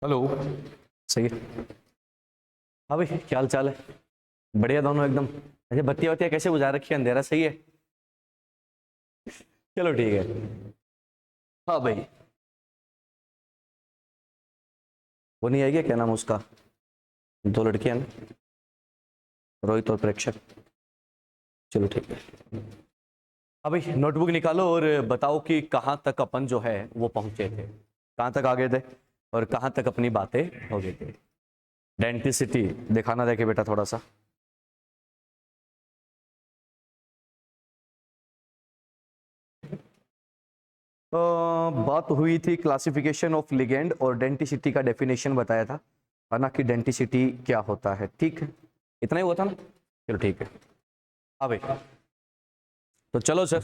Hello. सही है। हाँ भाई, क्या हाल चाल है? बढ़िया दोनों एकदम। अच्छा, बत्तियां वत्तियां कैसे बुझा रखी है? अंधेरा सही है? चलो ठीक है। हाँ भाई। वो नहीं आएगी, क्या नाम है उसका? दो लड़कियां ना, रोहित और प्रेक्षक। चलो ठीक है। हाँ भाई, नोटबुक निकालो और बताओ कि कहाँ तक अपन जो है वो पहुंचे थे, कहाँ तक आगे थे और कहाँ तक अपनी बातें हो गई थी। डेंटिसिटी दिखाना, देखे बेटा थोड़ा सा। बात हुई थी क्लासिफिकेशन ऑफ लिगेंड और डेंटिसिटी का डेफिनेशन बताया था, है ना, कि डेंटिसिटी क्या होता है। ठीक है, इतना ही हुआ था ना? चलो ठीक है। हाँ भाई, तो चलो सर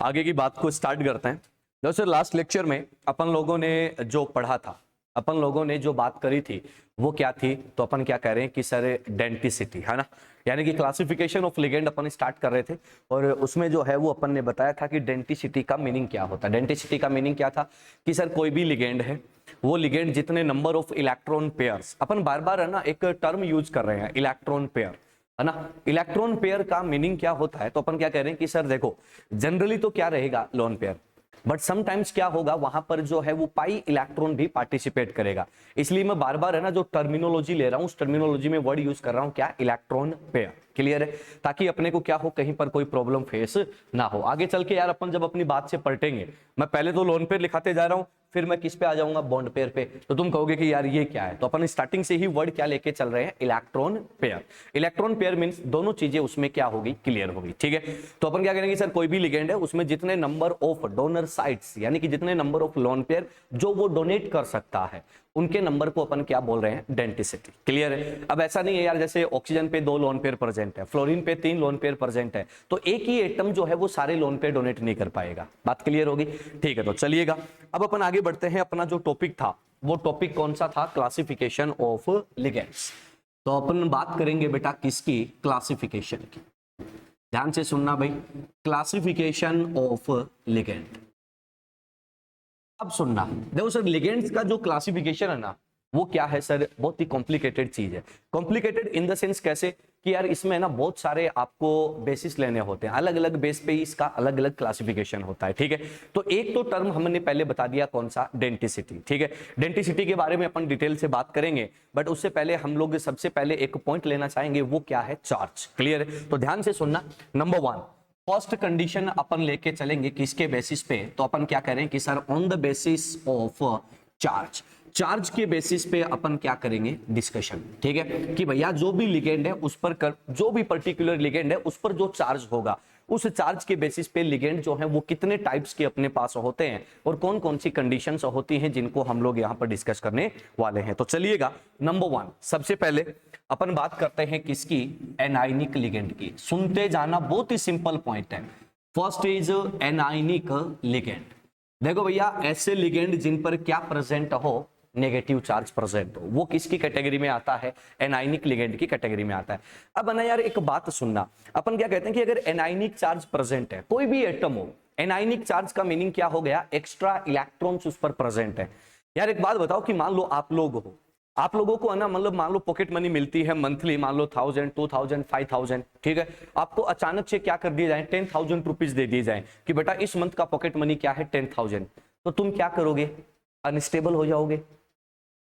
आगे की बात को स्टार्ट करते हैं। जो सर लास्ट लेक्चर में अपन लोगों ने जो पढ़ा था, अपन लोगों ने जो बात करी थी वो क्या थी? तो अपन क्या कह रहे हैं कि सर डेंटिसिटी, है ना, यानी कि classification of ligand upon start कर रहे थे। और उसमें जो है वो अपन ने बताया था कि डेंटिसिटी का मीनिंग क्या होता है। डेंटिसिटी का मीनिंग क्या था कि सर कोई भी लिगेंड है, वो लिगेंड जितने नंबर ऑफ इलेक्ट्रॉन पेयर्स, अपन बार बार है ना एक टर्म यूज कर रहे हैं इलेक्ट्रॉन पेयर, है ना। इलेक्ट्रॉन पेयर का मीनिंग क्या होता है? तो अपन क्या कह रहे हैं कि सर देखो, जनरली तो क्या रहेगा लोन पेयर, बट समटाइम्स क्या होगा वहां पर जो है वो पाई इलेक्ट्रॉन भी पार्टिसिपेट करेगा। इसलिए मैं बार बार है ना जो टर्मिनोलॉजी ले रहा हूं उस टर्मिनोलॉजी में वर्ड यूज कर रहा हूं, क्या? Electron pair. क्लियर है? ताकि अपने को क्या हो, कहीं पर कोई प्रॉब्लम फेस ना हो आगे चल के। यार अपन जब अपनी बात से पलटेंगे, मैं पहले तो लोन पेयर लिखाते जा रहा हूं, फिर मैं किस पे आ जाऊंगा? बॉन्ड पेयर पे। तो तुम कहोगे कि यार ये क्या है? तो अपन स्टार्टिंग से ही वर्ड क्या लेके चल रहे हैं? Electron pair. Electron pair means दोनों चीजें उसमें क्या होगी? क्लियर होगी। ठीक है, तो अपन क्या करेंगे सर, कोई भी लिगेंड है उसमें जितने नंबर ऑफ डोनर साइट्स, यानी कि जितने नंबर ऑफ लोन पेयर जो वो डोनेट कर सकता है, उनके नंबर को अपन क्या बोल रहे हैं? डेंटिसिटी। क्लियर है? अब ऐसा नहीं है यार, जैसे ऑक्सीजन पे 2 लोन पेयर प्रेजेंट है, फ्लोरीन पे 3 लोन पेयर प्रेजेंट है, तो एक ही एटम जो है वो सारे लोन पेयर डोनेट नहीं कर पाएगा। बात क्लियर होगी? ठीक है, तो चलिएगा अब अपन आगे बढ़ते हैं। अपना जो टॉपिक था वो टॉपिक कौन सा था? Classification of ligands. तो अपन बात करेंगे बेटा किसकी? क्लासिफिकेशन की। ध्यान से सुनना भाई, क्लासिफिकेशन ऑफ लिगेंड। अब सुनना, देखो सर लिगेंड्स का जो क्लासिफिकेशन है ना वो क्या है सर? बहुत ही कॉम्प्लिकेटेड चीज है। कॉम्प्लिकेटेड इन द सेंस कैसे कि यार इसमें ना बहुत सारे आपको बेसिस लेने होते हैं, अलग अलग बेस पे इसका अलग अलग क्लासिफिकेशन होता है। ठीक है, तो एक तो टर्म हमने पहले बता दिया, कौन सा? डेंटिसिटी। ठीक है, डेंटिसिटी के बारे में अपन डिटेल से बात करेंगे, बट उससे पहले हम लोग सबसे पहले एक पॉइंट लेना चाहेंगे, वो क्या है? चार्ज। क्लियर है? तो ध्यान से सुनना। नंबर 1 फर्स्ट कंडीशन अपन लेके चलेंगे किसके बेसिस पे? तो अपन क्या करें कि sir on the basis of charge. Charge के बेसिस पे अपन क्या करेंगे? डिस्कशन। ठीक है, कि भैया जो भी लिगेंड है उस पर जो भी पर्टिकुलर लिगेंड है उस पर जो चार्ज होगा, उस चार्ज के बेसिस पे लिगेंड जो है वो कितने टाइप्स के अपने पास होते हैं और कौन कौन सी कंडीशंस होती हैं, जिनको हम लोग यहां पर डिस्कस करने वाले हैं। तो चलिएगा, नंबर 1 सबसे पहले अपन बात करते हैं किसकी? एनायनिक लिगेंड की। सुनते जाना, बहुत ही सिंपल पॉइंट है। First is anionic ligand. देखो भैया, ऐसे लिगेंड जिन पर क्या प्रेजेंट हो? नेगेटिव चार्ज प्रेजेंट हो, वो किसकी कैटेगरी में आता है? एनायनिक लिगेंड की कैटेगरी में आता है। अब ना यार एक बात सुनना, अपन क्या कहते हैं कि अगर एनायनिक चार्ज प्रेजेंट है, कोई भी एटम हो, एनायनिक चार्ज का मीनिंग क्या हो गया? एक्स्ट्रा इलेक्ट्रॉन्स उस पर प्रेजेंट है। यार एक बात बताओ कि मान लो आप लोग हो, आप लोगों को है ना, मतलब मान लो पॉकेट मनी मिलती है मंथली, मान लो 1000, 2000, 5000। ठीक है, आपको अचानक से क्या कर दिया जाए? 10,000 रुपीज दे दिए जाए कि बेटा इस मंथ का पॉकेट मनी क्या है? 10,000। तो तुम क्या करोगे? अनस्टेबल हो जाओगे।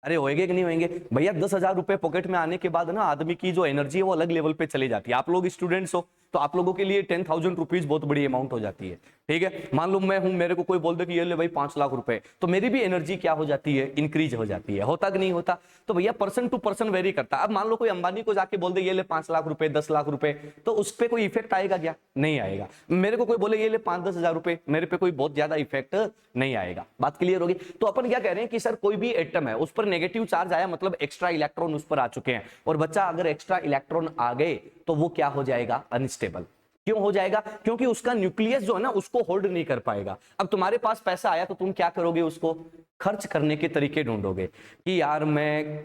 अरे होएंगे कि नहीं होएंगे भैया? 10,000 रुपए पॉकेट में आने के बाद ना आदमी की जो एनर्जी है वो अलग लेवल पे चली जाती है। आप लोग स्टूडेंट्स हो तो आप लोगों के लिए 10,000 रुपीज बहुत बड़ी अमाउंट हो जाती है। ठीक है, मान लो मैं हूं, मेरे को कोई बोल दे कि ये ले भाई 5 लाख रुपए, तो मेरी भी एनर्जी क्या हो जाती है? इंक्रीज हो जाती है। होता कि नहीं होता? तो भैया पर्सन टू पर्सन वेरी करता है। अब मान लो कोई अंबानी को जाके बोल दे ये ले 5 लाख रुपए, 10 लाख रुपए, तो उस पर कोई इफेक्ट आएगा क्या? नहीं आएगा। मेरे को कोई बोले ये ले 5-10 हजार रुपए, मेरे पे कोई बहुत ज्यादा इफेक्ट नहीं आएगा। बात क्लियर होगी? तो अपन क्या कह रहे हैं कि सर कोई भी एटम है उस पर नेगेटिव चार्ज आया, मतलब एक्स्ट्रा इलेक्ट्रॉन उस पर आ चुके हैं, और बच्चा अगर एक्स्ट्रा इलेक्ट्रॉन आ गए तो वो क्या हो जाएगा? अनस्टेबल। क्यों हो जाएगा? क्योंकि उसका न्यूक्लियस जो है ना उसको होल्ड नहीं कर पाएगा। अब तुम्हारे पास पैसा आया तो तुम क्या करोगे? उसको खर्च करने के तरीके ढूंढोगे कि यार मैं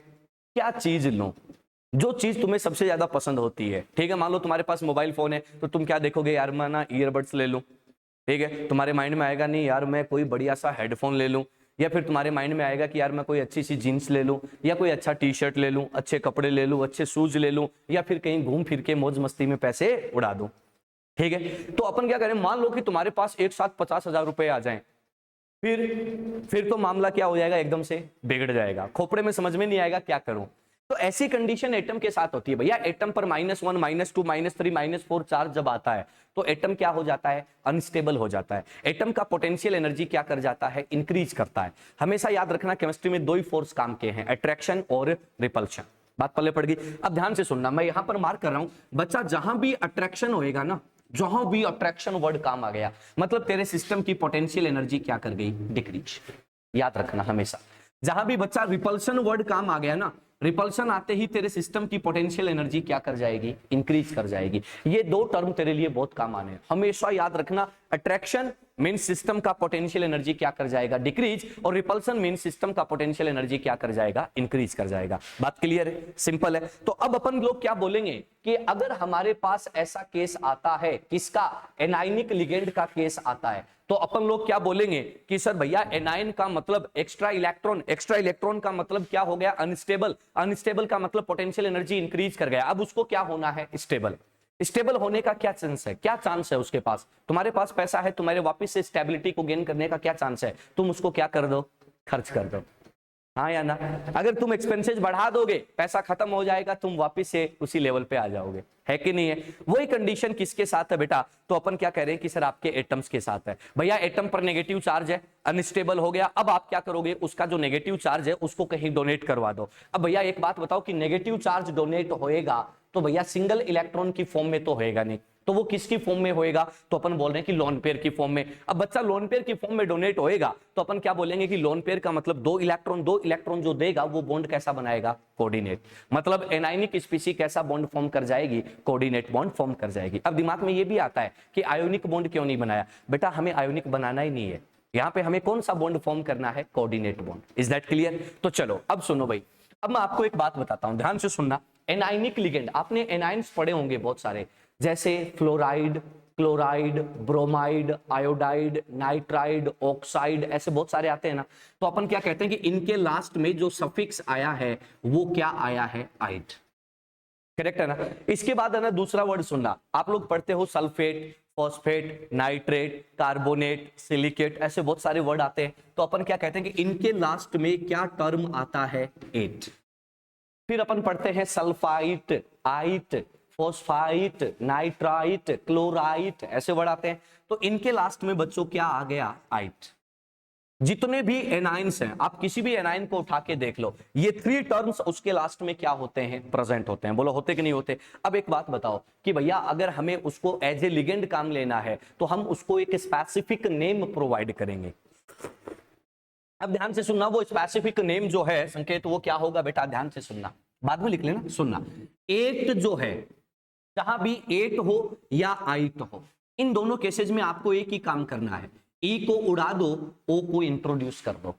क्या चीज लूं, जो चीज तुम्हें सबसे ज्यादा पसंद होती है। ठीक है, मान लो तुम्हारे पास मोबाइल फोन है तो तुम क्या देखोगे? यार मैं ना ईयरबड्स ले लूं। ठीक है, तुम्हारे माइंड में आएगा नहीं यार मैं कोई बढ़िया सा हेडफोन ले लूं, या फिर तुम्हारे माइंड में आएगा कि यार मैं कोई अच्छी सी जीन्स ले लूं, या कोई अच्छा टी शर्ट ले लूं, अच्छे कपड़े ले लूं, अच्छे शूज ले लूं, या फिर कहीं घूम फिर के मौज मस्ती में पैसे उड़ा दूं। ठीक है, तो अपन क्या करें, मान लो कि तुम्हारे पास एक साथ 50,000 रुपए आ जाएं, फिर तो मामला क्या हो जाएगा, एकदम से बिगड़ जाएगा, खोपड़े में समझ में नहीं आएगा क्या करूं। तो ऐसी कंडीशन एटम के साथ होती है भैया। एटम पर -1, -2, -3, -4 चार्ज जब आता है तो एटम क्या हो जाता है, अनस्टेबल हो जाता है। एटम का पोटेंशियल एनर्जी क्या कर जाता है, इंक्रीज करता है। हमेशा याद रखना केमिस्ट्री में दो ही फोर्स काम के हैं, अट्रैक्शन और रिपल्शन। बात पल्ले पड़ गई। अब ध्यान से सुनना, मैं यहां पर मार्क कर रहा हूं बच्चा, जहां भी अट्रैक्शन होएगा ना, जहां भी अट्रैक्शन वर्ड काम आ गया, मतलब तेरे सिस्टम की पोटेंशियल एनर्जी क्या कर गई, डिक्रीज। याद रखना हमेशा, जहां भी बच्चा रिपल्शन वर्ड काम आ गया ना, रिपल्शन आते ही तेरे सिस्टम की पोटेंशियल एनर्जी क्या कर जाएगी, इंक्रीज कर जाएगी। ये दो टर्म तेरे लिए बहुत काम आने हैं, हमेशा याद रखना। अट्रैक्शन मीन सिस्टम का पोटेंशियल एनर्जी क्या कर जाएगा, डिक्रीज, और रिपल्शन मीन सिस्टम का पोटेंशियल एनर्जी क्या कर जाएगा, इंक्रीज कर जाएगा। बात क्लियर है, सिंपल है। तो अब अपन लोग क्या बोलेंगे कि अगर हमारे पास ऐसा केस आता है, किसका, एनायनिक लिगेंड का केस आता है, तो अपन लोग क्या बोलेंगे कि सर भैया एनायन का मतलब एक्स्ट्रा इलेक्ट्रॉन, एक्स्ट्रा इलेक्ट्रॉन का मतलब क्या हो गया, अनस्टेबल, अनस्टेबल का मतलब पोटेंशियल एनर्जी इंक्रीज कर गया। अब उसको क्या होना है, स्टेबल। स्टेबल होने का क्या चांस है, क्या चांस है उसके पास, तुम्हारे पास पैसा है, तुम्हारे वापस से स्टेबिलिटी को गेन करने का क्या चांस है, तुम उसको क्या कर दो, खर्च कर दो। हाँ या ना, अगर तुम एक्सपेंसेस बढ़ा दोगे पैसा खत्म हो जाएगा, तुम वापस से उसी लेवल पे आ जाओगे, है कि नहीं है। वही कंडीशन किसके साथ है बेटा, तो अपन क्या कह रहे हैं कि सर आपके एटम्स के साथ है। भैया एटम पर नेगेटिव चार्ज है, अनस्टेबल हो गया, अब आप क्या करोगे, उसका जो नेगेटिव चार्ज है उसको कहीं डोनेट करवा दो। अब भैया एक बात बताओ कि नेगेटिव चार्ज डोनेट होएगा तो भैया सिंगल इलेक्ट्रॉन की फॉर्म में तो होएगा नहीं, तो वो किसकी फॉर्म में होएगा, तो अपन बोल रहे हैं कि लोन पेयर की फॉर्म में। अब बच्चा लोन पेयर की फॉर्म में डोनेट होएगा तो अपन क्या बोलेंगे कि लोन पेयर का मतलब दो इलेक्ट्रॉन जो देगा वो बॉन्ड कैसा बनाएगा, कोऑर्डिनेट। मतलब एनायनिक स्पीसी कैसा बॉन्ड फॉर्म कर जाएगी, कोऑर्डिनेट बॉन्ड फॉर्म कर जाएगी। अब दिमाग में ये भी आता है कि आयोनिक बॉन्ड क्यों नहीं बनाया, बेटा हमें आयोनिक बनाना ही नहीं है, यहाँ पे हमें कौन सा बॉन्ड फॉर्म करना है, coordinate bond. Is that clear. तो चलो अब सुनो भाई, अब मैं आपको एक बात बताता हूं, ध्यान से सुनना। एनायनिक लिगेंड, आपने एनाइंस पढ़े होंगे बहुत सारे, जैसे fluoride, chloride, bromide, iodide, nitride, oxide, ऐसे बहुत सारे आते हैं ना। तो अपन क्या कहते हैं कि इनके लास्ट में जो सफिक्स आया है वो क्या आया है, आइड। करेक्ट है ना। इसके बाद है ना दूसरा वर्ड सुनना, आप लोग पढ़ते हो sulphate, phosphate, nitrate, carbonate, silicate, ऐसे बहुत सारे वर्ड आते हैं। तो अपन क्या कहते हैं कि इनके लास्ट में क्या टर्म आता है, एट। फिर अपन पढ़ते हैं सल्फाइट, आइट, फॉस्फाइट, नाइट्राइट, क्लोराइट, ऐसे वर्ड आते हैं। तो इनके लास्ट में बच्चों क्या आ गया, आइट। जितने भी एनाइंस हैं, आप किसी भी एनाइन को उठा के देख लो, ये थ्री टर्म्स उसके लास्ट में क्या होते हैं, प्रेजेंट होते हैं। बोलो होते कि नहीं होते। अब एक बात बताओ कि भैया अगर हमें उसको एज ए लिगेंड काम लेना है तो हम उसको एक स्पेसिफिक नेम प्रोवाइड करेंगे। अब ध्यान से सुनना, वो स्पेसिफिक नेम जो है संकेत, वो क्या होगा बेटा, ध्यान से सुनना, बाद में लिख लेना, सुनना। एट जो है, जहां भी एट हो या आइट हो, इन दोनों केसेस में आपको एक ही काम करना है, ई को उड़ा दो, ओ को इंट्रोड्यूस कर दो।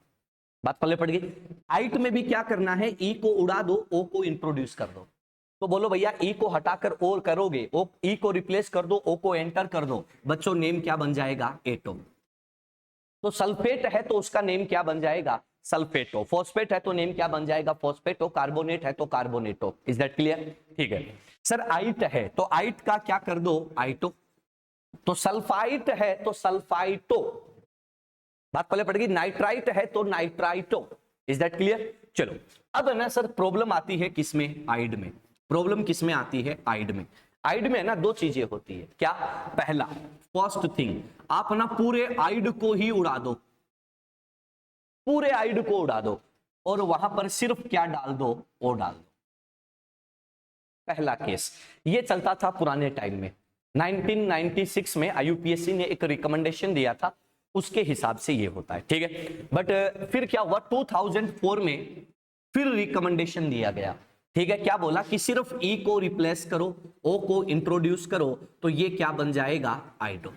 बात पल्ले पड़ गई। आइट में भी क्या करना है, ई को उड़ा दो, ओ को इंट्रोड्यूस कर दो। तो बोलो भैया ई को हटाकर ओ करोगे, ओ ई को रिप्लेस कर दो, ओ को एंटर कर दो, बच्चों नेम क्या बन जाएगा, एटो। तो सल्फेट है तो उसका नेम क्या बन जाएगा, सल्फेटो। फॉस्फेट है तो नेम क्या बन जाएगा, फॉस्फेटो। कार्बोनेट है तो कार्बोनेटो। Is that clear. ठीक है सर। आइट है तो आइट का क्या कर दो, आइटो। तो सल्फाइट है तो सल्फाइटो। बात पहले पड़ेगी। नाइट्राइट है तो नाइट्राइटो। Is that clear. चलो अब है ना सर, प्रॉब्लम आती है किसमें, आइड में। प्रॉब्लम किसमें आती है, आइड में। आइड में है ना दो चीजें होती है, क्या, पहला फर्स्ट थिंग, आप ना पूरे आइड को ही उड़ा दो, पूरे आइड को उड़ा दो और वहां पर सिर्फ क्या डाल दो, ओ डाल दो। पहला केस ये चलता था पुराने टाइम में। 1996 में IUPAC ने एक रिकमेंडेशन दिया था, उसके हिसाब से ये होता है, ठीक है। बट फिर क्या हुआ, 2004 में फिर रिकमेंडेशन दिया गया, ठीक है। क्या बोला कि सिर्फ ई को रिप्लेस करो, ओ को इंट्रोड्यूस करो, तो ये क्या बन जाएगा, आइडो।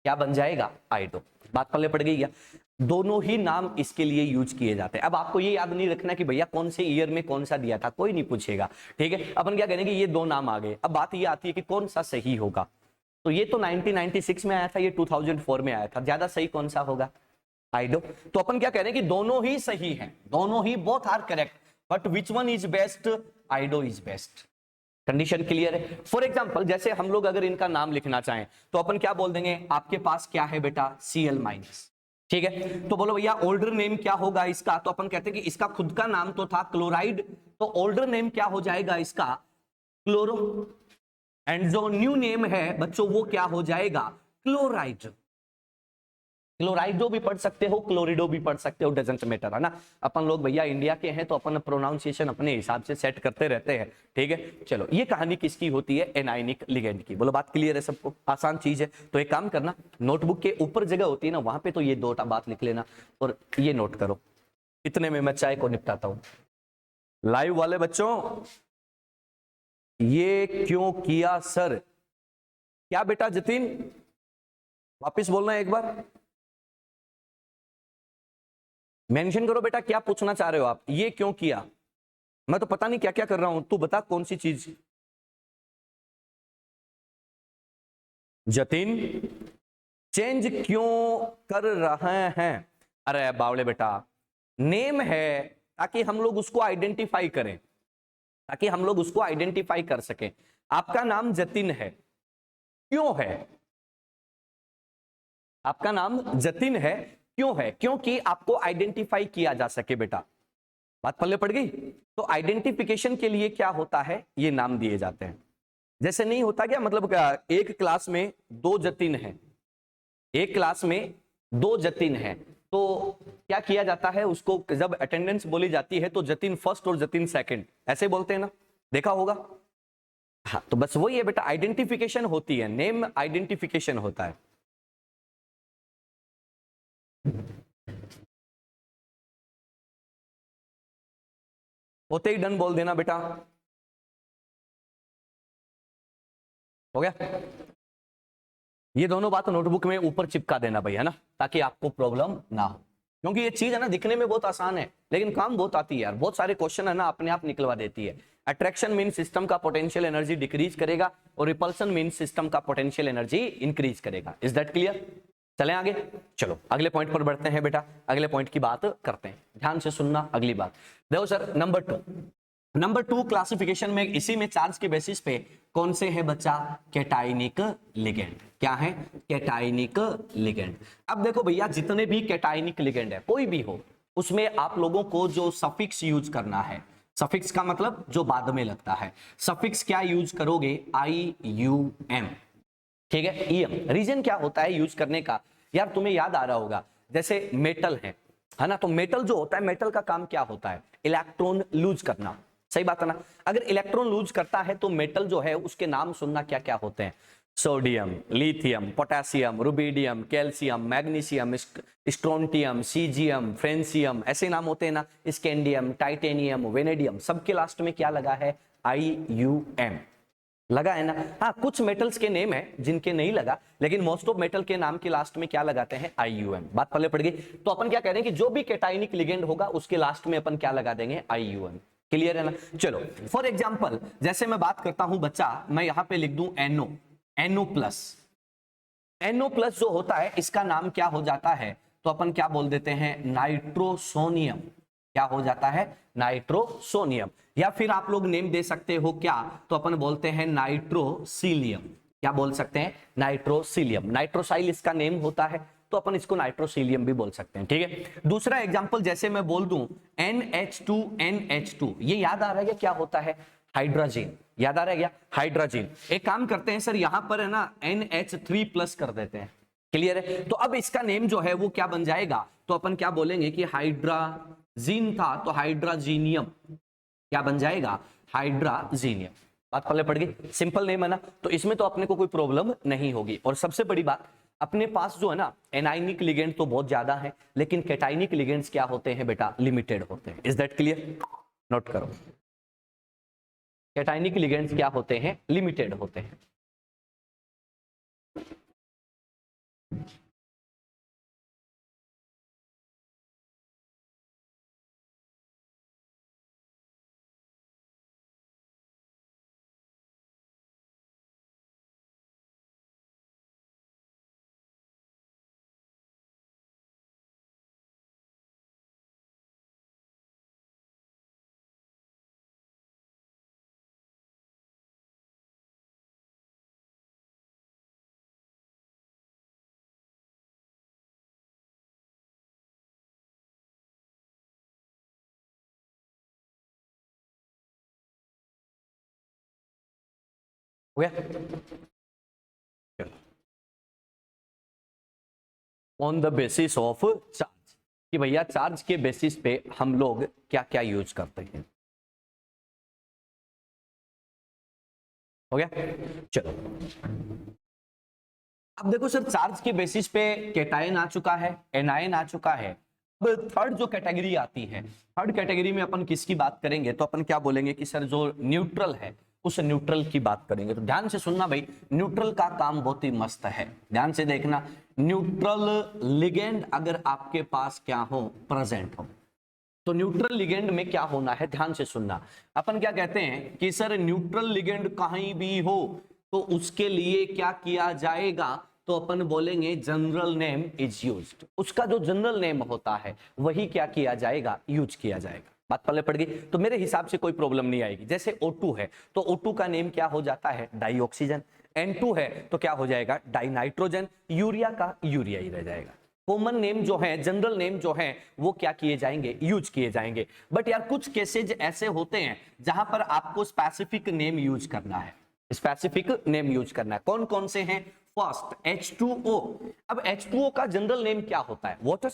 क्या बन जाएगा, आइडो। बात पहले पड़ गई क्या। दोनों ही नाम इसके लिए यूज किए जाते हैं। अब आपको ये याद नहीं रखना कि भैया कौन से ईयर में कौन सा दिया था, कोई नहीं पूछेगा, ठीक है। अपन क्या करेंगे, ये दो नाम आ गए, अब बात ये आती है कि कौन सा सही होगा। तो ये तो 1996 में आया था, ये 2004 में आया था, ज्यादा सही कौन सा होगा, आइडो। तो अपन क्या कह रहे हैं कि दोनों ही सही हैं, दोनों ही both are correct, but which one is best? आइडो इज बेस्ट। कंडीशन क्लियर है? फॉर एग्जाम्पल जैसे हम लोग अगर इनका नाम लिखना चाहें तो अपन क्या बोल देंगे, आपके पास क्या है बेटा, Cl माइनस, ठीक है। तो बोलो भैया ओल्डर नेम क्या होगा इसका, तो अपन कहते हैं कि इसका खुद का नाम तो था क्लोराइड, तो ओल्डर नेम क्या हो जाएगा इसका, क्लोरो। एंड जो न्यू नेम है बच्चों वो क्या हो जाएगा, क्लोराइड। क्लोराइडो भी पढ़ सकते हो, क्लोरिडो भी पढ़ सकते हो, डजंट मैटर, है ना। अपन लोग भैया इंडिया के हैं तो अपन प्रोनाउंसिएशन अपने हिसाब से सेट करते रहते हैं, ठीक है। चलो ये कहानी किसकी होती है, एनायनिक लिगेंड की। बोलो बात क्लियर है सबको, आसान चीज है। तो एक काम करना, नोटबुक के ऊपर जगह होती है ना, वहां पे तो ये दो बात लिख लेना और ये नोट करो। इतने में मैं चाय को निपटाता हूं। लाइव वाले बच्चों, ये क्यों किया सर? क्या बेटा जतिन, वापिस बोलना एक बार, मेंशन करो बेटा, क्या पूछना चाह रहे हो आप, ये क्यों किया? मैं तो पता नहीं क्या क्या कर रहा हूं, तू बता कौन सी चीज। जतिन, चेंज क्यों कर रहे हैं? अरे बावले बेटा, नेम है ताकि हम लोग उसको आइडेंटिफाई करें, ताकि हम लोग उसको आइडेंटिफाई कर सकें। आपका नाम जतिन है, क्यों है? आपका नाम जतिन है, क्यों है? क्योंकि आपको आइडेंटिफाई किया जा सके बेटा। बात पल्ले पड़ गई? तो आइडेंटिफिकेशन के लिए क्या होता है, ये नाम दिए जाते हैं। जैसे नहीं होता क्या, मतलब क्या, एक क्लास में दो जतिन है, एक क्लास में दो जतिन है, तो क्या किया जाता है, उसको जब अटेंडेंस बोली जाती है तो जतिन फर्स्ट और जतिन सेकंड ऐसे बोलते हैं ना, देखा होगा। हाँ तो बस वही है बेटा, आइडेंटिफिकेशन होती है, नेम आइडेंटिफिकेशन होता है। होते ही डन बोल देना बेटा, हो गया। ये दोनों बात नोटबुक में ऊपर चिपका देना भाई, है ना, ताकि आपको प्रॉब्लम ना हो। क्योंकि ये चीज है ना, दिखने में बहुत आसान है लेकिन काम बहुत आती है यार, बहुत सारे क्वेश्चन है ना अपने आप निकलवा देती है। अट्रैक्शन मीन सिस्टम का पोटेंशियल एनर्जी डिक्रीज करेगा और रिपल्सन मीन सिस्टम का पोटेंशियल एनर्जी इंक्रीज करेगा। Is that clear? चलें आगे, चलो अगले पॉइंट पर बढ़ते हैं बेटा, अगले पॉइंट की बात करते हैं, ध्यान से सुनना अगली बात। देखो सर, नंबर टू क्लासिफिकेशन में, इसी में चार्ज के बेसिस पे कौन से है बच्चा, कैटाइनिक लिगेंड। क्या है, कैटाइनिक लिगेंड। अब देखो भैया, जितने भी कैटाइनिक लिगेंड है कोई भी हो, उसमें आप लोगों को जो सफिक्स यूज करना है, सफिक्स का मतलब जो बाद में लगता है, सफिक्स क्या यूज करोगे, IUM, ठीक है। EM रीजन क्या होता है यूज करने का, यार तुम्हें याद आ रहा होगा, जैसे मेटल है ना, तो मेटल जो होता है, मेटल का काम क्या होता है, इलेक्ट्रॉन लूज करना, सही बात है ना। अगर इलेक्ट्रॉन लूज करता है तो मेटल जो है उसके नाम सुनना क्या क्या होते हैं, sodium, lithium, potassium, rubidium, calcium, magnesium, strontium, caesium, francium, ऐसे नाम होते हैं ना, स्कैंडियम, टाइटेनियम, वेनेडियम, सबके लास्ट में क्या लगा है, IUM लगा है ना। हाँ कुछ मेटल्स के नेम है जिनके नहीं लगा, लेकिन मोस्ट ऑफ मेटल के नाम के लास्ट में क्या लगाते हैं, IUM। बात पहले पड़ गई। तो अपन क्या कह रहे हैं कि जो भी कैटाइनिक लिगेंड होगा उसके लास्ट में अपन क्या लगा देंगे, IUM। क्लियर है ना। चलो फॉर एग्जांपल जैसे मैं बात करता हूं बच्चा, मैं यहां पे लिख दूं NO प्लस। NO प्लस जो होता है इसका नाम क्या हो जाता है, तो अपन क्या बोल देते हैं, नाइट्रोसोनियम। क्या हो जाता है, नाइट्रोसोनियम। या फिर आप लोग नेम दे सकते हो क्या, तो अपन बोलते हैं नाइट्रोसिलियम। क्या बोल सकते हैं, नाइट्रोसिलियम। नाइट्रोसाइल इसका नेम होता है, तो अपन इसको नाइट्रोसिलियम भी बोल सकते हैं, ठीक है। दूसरा एग्जांपल जैसे मैं बोल दूं NH2NH2, ये याद आ रहा है क्या होता है, हाइड्रोजन। याद आ रहा है क्या, हाइड्रोजन। एक काम करते हैं सर, यहां पर है ना NH3 प्लस कर देते हैं। क्लियर है। तो अब इसका नेम जो है वो क्या बन जाएगा, तो अपन क्या बोलेंगे कि हाइड्राजीन था तो हाइड्राजीनियम। क्या बन जाएगा, हाइड्राजीनियम। बात पहले पड़ गई, सिंपल नेम है ना, तो इसमें तो अपने को कोई प्रॉब्लम नहीं होगी। और सबसे बड़ी बात, अपने पास जो है ना एनाइनिक लिगेंड तो बहुत ज्यादा है, लेकिन कैटाइनिक लिगेंड्स क्या होते हैं बेटा, लिमिटेड होते हैं। Is that clear? नोट करो, कैटाइनिक लिगेंड्स क्या होते हैं, लिमिटेड होते हैं। हो गया? On the basis of charge, कि भैया चार्ज के बेसिस पे हम लोग क्या क्या यूज करते हैं। हो गया? चलो अब देखो सर, चार्ज के बेसिस पे कैटायन आ चुका है, एनायन आ चुका है। अब थर्ड जो कैटेगरी आती है, थर्ड कैटेगरी में अपन किसकी बात करेंगे, तो अपन क्या बोलेंगे कि सर जो न्यूट्रल है उस न्यूट्रल की बात करेंगे। तो ध्यान से सुनना भाई, न्यूट्रल का काम बहुत ही मस्त है, ध्यान से देखना। न्यूट्रल लिगेंड अगर आपके पास क्या हो, प्रेजेंट हो, तो न्यूट्रल लिगेंड में क्या होना है, ध्यान से सुनना। अपन क्या कहते हैं कि सर न्यूट्रल लिगेंड कहीं भी हो तो उसके लिए क्या किया जाएगा, तो अपन बोलेंगे जनरल नेम इज यूज्ड। उसका जो जनरल नेम होता है वही क्या किया जाएगा, यूज किया जाएगा। बात पल्ले पड़ गई? तो मेरे हिसाब से कोई प्रॉब्लम नहीं आएगी। जैसे O2 है तो O2 का नेम क्या हो जाता है, डाई ऑक्सीजन। N2 है तो क्या हो जाएगा, डाई नाइट्रोजन। यूरिया का यूरिया ही रह जाएगा। कॉमन नेम जो है, जनरल नेम जो है वो क्या किए जाएंगे, यूज किए जाएंगे। बट यार कुछ केसेज ऐसे होते हैं जहां पर आपको स्पेसिफिक नेम यूज करना है, स्पेसिफिक नेम यूज करना है। कौन कौन से हैं? First H2O। अब H2O का जनरल नेम क्या होता है, वाटर।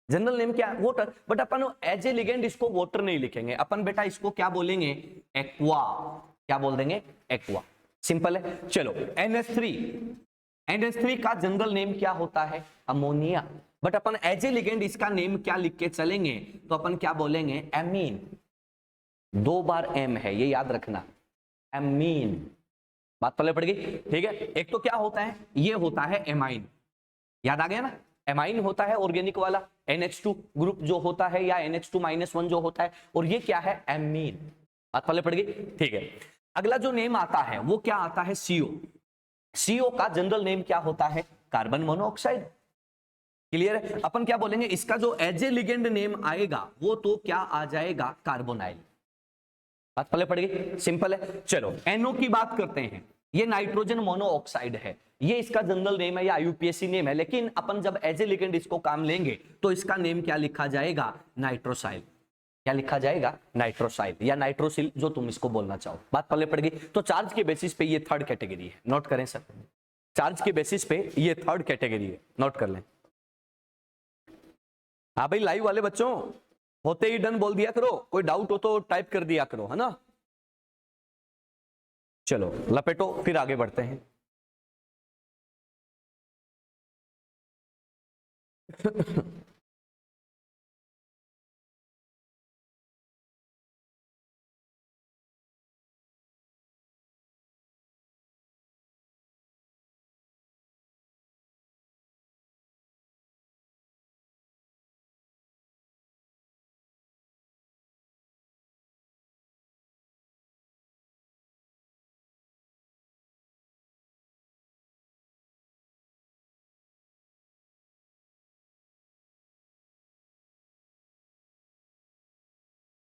जनरल नेम क्या है, वाटर। बट अपन एज ए लिगेंड इसको वाटर नहीं लिखेंगे, अपन बेटा इसको क्या बोलेंगे, एक्वा। क्या बोल देंगे, एक्वा। सिंपल है। चलो NH3, NH3 का जनरल नेम क्या होता है, अमोनिया। बट अपन एज ए लिगेंड इसका नेम क्या लिख के चलेंगे, तो अपन क्या बोलेंगे, एमीन। 2 बार एम है, ये याद रखना, एमीन। बात पल्ले पड़ गई? ठीक है। एक तो क्या होता है, ये होता है एमाइन, याद आ गया ना, एमाइन होता है ऑर्गेनिक वाला, NH2 ग्रुप जो होता है या NH2-1 जो होता है, और ये क्या है, एमीन। बात पल्ले पड़ गई? ठीक है। अगला जो नेम आता है वो क्या आता है, CO। CO का जनरल नेम क्या होता है, कार्बन मोनोऑक्साइड। क्लियर है? अपन क्या बोलेंगे, इसका जो एज ए लिगेंड नेम आएगा वो तो क्या आ जाएगा, कार्बोनाइल। बात पहले पड़ गई? सिंपल है। चलो NO की बात करते हैं, ये नाइट्रोजन मोनोऑक्साइड है, ये इसका जनरल नेम है या IUPAC नेम है, लेकिन अपन जब एज ए लिगेंड इसको काम लेंगे तो इसका नेम क्या लिखा जाएगा, नाइट्रोसाइल। क्या लिखा जाएगा, नाइट्रोसाइल या नाइट्रोसिल, जो तुम इसको बोलना चाहो। बात पहले पड़ गई? तो चार्ज के बेसिस पे ये थर्ड कैटेगरी है, नोट करें सर। चार्ज के बेसिस पे ये थर्ड कैटेगरी है, नोट कर लें। हाँ भाई, लाइव वाले बच्चों होते ही डन बोल दिया करो, कोई डाउट हो तो टाइप कर दिया करो, है ना। चलो लपेटो, फिर आगे बढ़ते हैं।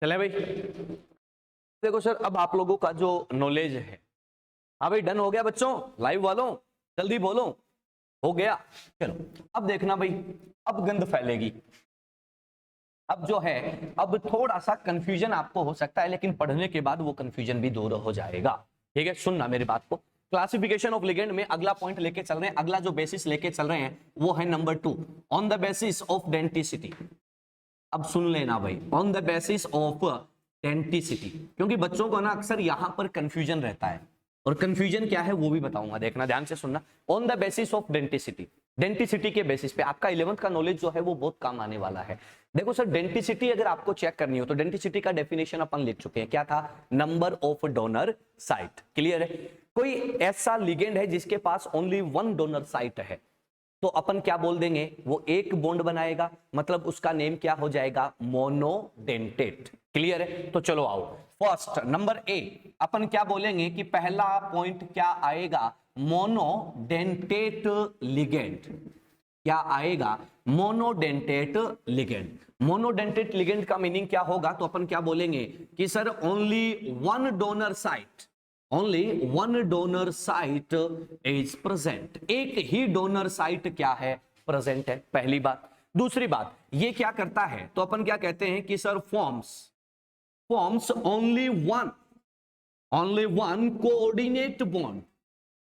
चले भाई, देखो सर, अब आप लोगों का जो नॉलेज है, हाँ भाई डन हो गया बच्चों, लाइव वालों जल्दी बोलो, हो गया। चलो अब देखना भाई, अब गंद फैलेगी। अब जो है, अब थोड़ा सा कंफ्यूजन आपको हो सकता है, लेकिन पढ़ने के बाद वो कंफ्यूजन भी दूर हो जाएगा। ठीक है, सुनना मेरी बात को। क्लासिफिकेशन ऑफ लिगेंड में अगला पॉइंट लेके चल रहे हैं, अगला जो बेसिस लेके चल रहे हैं वो है number 2, on the basis of denticity. अब सुन लेना भाई, on the basis of denticity, क्योंकि बच्चों को ना अक्सर यहां पर कंफ्यूजन रहता है, और कंफ्यूजन क्या है वो भी बताऊंगा, देखना ध्यान से सुनना। On the basis of denticity, denticity के बेसिस पे आपका 11th का नॉलेज जो है वो बहुत काम आने वाला है। देखो सर, डेंटिसिटी अगर आपको चेक करनी हो तो डेंटिसिटी का डेफिनेशन अपन लिख चुके हैं, क्या था, number of donor site. Clear है? कोई ऐसा लिगेंड है जिसके पास ओनली 1 डोनर साइट है, तो अपन क्या बोल देंगे, वो एक बॉन्ड बनाएगा, मतलब उसका नेम क्या हो जाएगा, मोनोडेंटेट। क्लियर है? तो चलो आओ, फर्स्ट नंबर A, अपन क्या बोलेंगे कि पहला पॉइंट क्या आएगा, मोनोडेंटेट लिगेंड। क्या आएगा, मोनोडेंटेट लिगेंड। मोनोडेंटेट लिगेंड का मीनिंग क्या होगा, तो अपन क्या बोलेंगे कि sir only 1 donor site, only 1 donor site is present. एक ही डोनर साइट क्या है, प्रेजेंट है, पहली बात। दूसरी बात, ये क्या करता है, तो अपन क्या कहते हैं कि sir forms only 1 only one coordinate bond,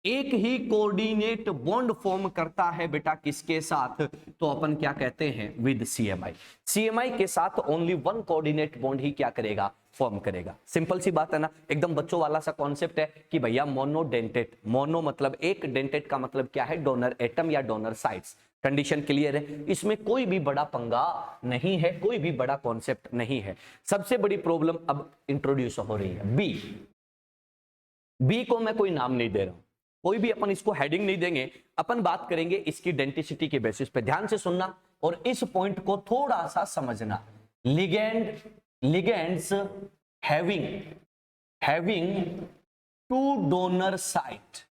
एक ही कोऑर्डिनेट बॉन्ड फॉर्म करता है बेटा किसके साथ, तो अपन क्या कहते हैं विद सीएमआई। सीएमआई के साथ ओनली वन कोऑर्डिनेट बॉन्ड ही क्या करेगा, फॉर्म करेगा। सिंपल सी बात है ना, एकदम बच्चों वाला सा कॉन्सेप्ट है कि भैया मोनोडेंटेट, मोनो मतलब एक, डेंटेट का मतलब क्या है, डोनर एटम या डोनर साइट्स। कंडीशन क्लियर है, इसमें कोई भी बड़ा पंगा नहीं है, कोई भी बड़ा कॉन्सेप्ट नहीं है। सबसे बड़ी प्रॉब्लम अब इंट्रोड्यूस हो रही है, बी। बी को मैं कोई नाम नहीं दे रहा हूं, कोई भी अपन इसको हेडिंग नहीं देंगे, अपन बात करेंगे इसकी डेंटिसिटी के बेसिस पे। ध्यान से सुनना और इस पॉइंट को थोड़ा सा समझना। Ligands having two donor site.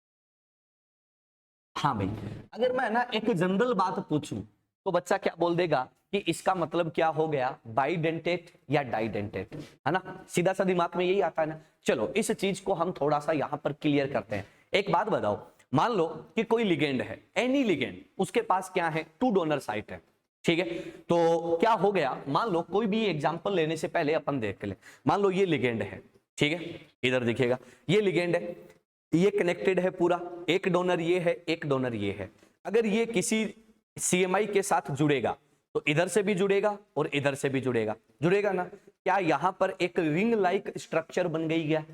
हाँ भाई, अगर मैं ना एक जनरल बात पूछूं तो बच्चा क्या बोल देगा कि इसका मतलब क्या हो गया, बाइडेंटेट या डाइडेंटेट, है ना, सीधा सा दिमाग में यही आता है ना। चलो इस चीज को हम थोड़ा सा यहां पर क्लियर करते हैं। एक बात बताओ, मान लो कि कोई लिगेंड है, एनी लिगेंड, उसके पास क्या है, टू डोनर साइट है, ठीक है। तो क्या हो गया, मान लो कोई भी एग्जांपल लेने से पहले अपन देख ले, मान लो ये लिगेंड है, ठीक है, इधर दिखेगा ये लिगेंड है, ये कनेक्टेड है पूरा, एक डोनर ये है, एक डोनर ये है। अगर ये किसी सीएमआई के साथ जुड़ेगा तो इधर से भी जुड़ेगा और इधर से भी जुड़ेगा, जुड़ेगा ना। क्या यहां पर एक रिंग लाइक स्ट्रक्चर बन गई है,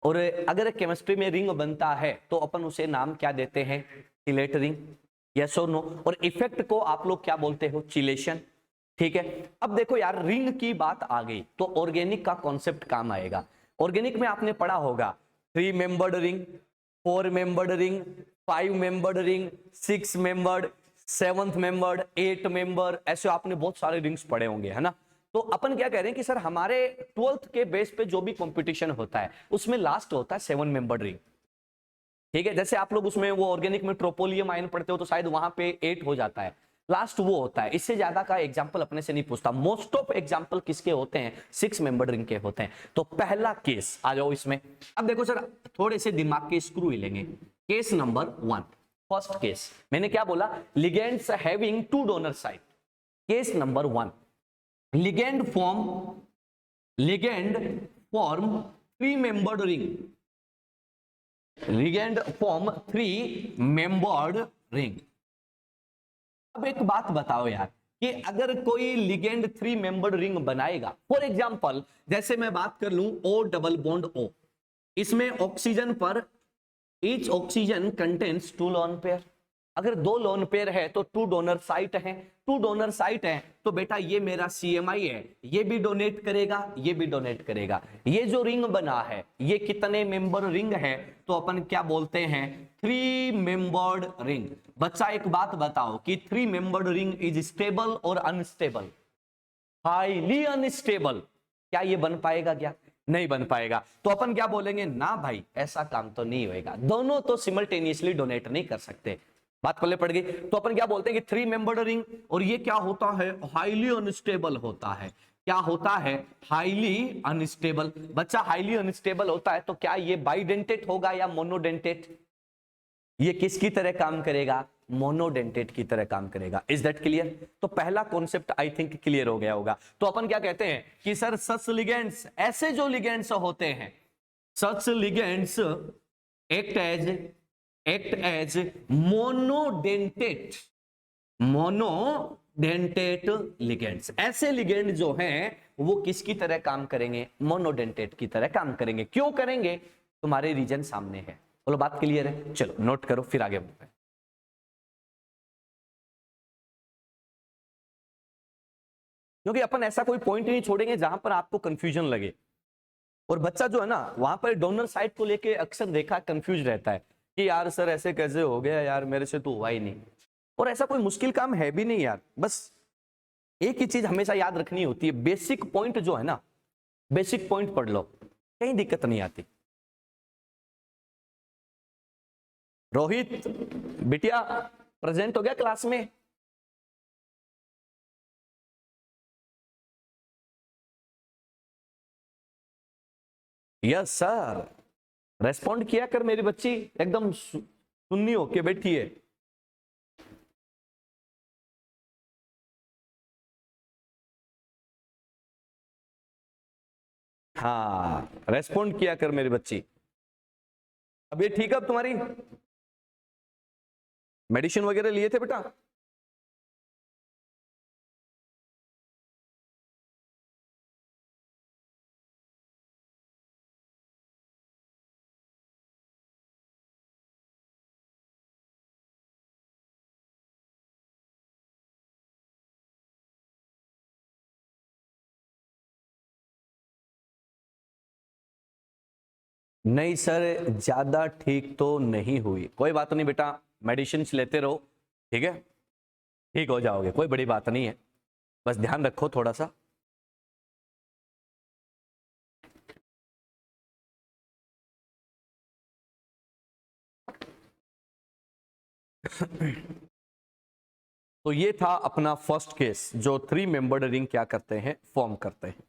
और अगर केमिस्ट्री में रिंग बनता है तो अपन उसे नाम क्या देते हैं, चिलेट रिंग, यस और नो। और इफेक्ट को आप लोग क्या बोलते हो, चिलेशन, ठीक है। अब देखो यार, रिंग की बात आ गई तो ऑर्गेनिक का कॉन्सेप्ट काम आएगा। ऑर्गेनिक में आपने पढ़ा होगा 3 membered ring, 4 membered ring, 5 membered ring, 6 membered, 7th membered, 8 member, ऐसे आपने बहुत सारे रिंग्स पढ़े होंगे, है ना। तो अपन क्या कह रहे हैं कि सर हमारे 12th के बेस पे जो भी कंपटीशन होता है उसमें लास्ट होता है 7 मेंबर्ड रिंग, ठीक है। जैसे आप लोग उसमें वो ऑर्गेनिक में ट्रोपोलियम आयन पढ़ते हो तो शायद वहां पे 8 हो जाता है, लास्ट वो होता है। इससे ज्यादा का एग्जांपल अपने से नहीं पूछता, मोस्ट ऑफ एग्जांपल किसके होते हैं, 6 मेंबर्ड रिंग के होते हैं। तो पहला केस आ जाओ इसमें। अब देखो सर, थोड़े से दिमाग के स्क्रू हिलेंगे। केस नंबर 1, फर्स्ट केस, मैंने क्या बोला, ligands having two donor site. Case number 1, ligand form 3 membered ring, ligand form 3 membered ring. अब एक बात बताओ यार, कि अगर कोई लिगेंड 3 मेंबर्ड रिंग बनाएगा, फॉर एग्जांपल जैसे मैं बात कर लूं O डबल बॉन्ड O, इसमें ऑक्सीजन पर each oxygen contains 2 lone pair. अगर 2 लोन पेयर है तो 2 डोनर साइट है, 2 डोनर साइट है तो बेटा ये मेरा सीएमआई है, ये भी डोनेट करेगा, ये भी डोनेट करेगा। ये जो रिंग बना है ये कितने मेंबर रिंग है, तो अपन क्या बोलते हैं, 3 मेंबर्ड रिंग। बच्चा एक बात बताओ कि 3 मेंबर्ड रिंग इज स्टेबल और अनस्टेबल, हाईली अनस्टेबल। क्या ये बन पाएगा, क्या नहीं बन पाएगा। तो अपन क्या बोलेंगे, ना भाई ऐसा काम तो नहीं होएगा, दोनों तो सिमल्टेनियसली डोनेट नहीं कर सकते। बात पल्ले पड़ गई। तो अपन क्या बोलते हैं कि 3 मेंबर्ड रिंग, और ये क्या होता है, हाईली अनस्टेबल होता है। क्या होता है, हाईली अनस्टेबल। बच्चा हाईली अनस्टेबल होता है तो क्या ये बाइडेंटेट होगा या मोनोडेंटेट, ये किसकी तरह काम करेगा, मोनोडेंटेट की तरह काम करेगा। Is that clear. तो पहला कॉन्सेप्ट आई थिंक क्लियर हो गया होगा। तो अपन क्या कहते हैं कि सर सच लिगेंड्स, ऐसे जो लिगेंड्स होते हैं, such ligands act as monodentate, monodentate ligands. ऐसे लिगेंड जो हैं वो किसकी तरह काम करेंगे, मोनोडेंटेट की तरह काम करेंगे। क्यों करेंगे, तुम्हारे रीजन सामने है। बोलो बात क्लियर है, चलो नोट करो फिर आगे बढ़ते हैं। क्योंकि अपन ऐसा कोई पॉइंट नहीं छोड़ेंगे जहां पर आपको कंफ्यूजन लगे। और बच्चा जो है ना वहां पर डोनर साइट को लेके अक्सर देखा कंफ्यूज रहता है कि यार सर ऐसे कैसे हो गया यार, मेरे से तो हुआ ही नहीं। और ऐसा कोई मुश्किल काम है भी नहीं यार, बस एक ही चीज हमेशा याद रखनी होती है, बेसिक पॉइंट जो है ना, बेसिक पॉइंट पढ़ लो, कहीं दिक्कत नहीं आती। रोहित बिटिया प्रेजेंट हो गया क्लास में। यस सर, रेस्पॉन्ड किया कर मेरी बच्ची, एकदम सुन्नी होके बैठी है। हाँ, रेस्पॉन्ड किया कर मेरी बच्ची। अब ये ठीक है? अब तुम्हारी मेडिसिन वगैरह लिए थे बेटा? नहीं सर, ज्यादा ठीक तो नहीं हुई। कोई बात नहीं बेटा, मेडिसिन लेते रहो, ठीक है, ठीक हो जाओगे, कोई बड़ी बात नहीं है, बस ध्यान रखो थोड़ा सा। तो ये था अपना फर्स्ट केस, जो 3 मेंबर्ड रिंग क्या करते हैं, फॉर्म करते हैं।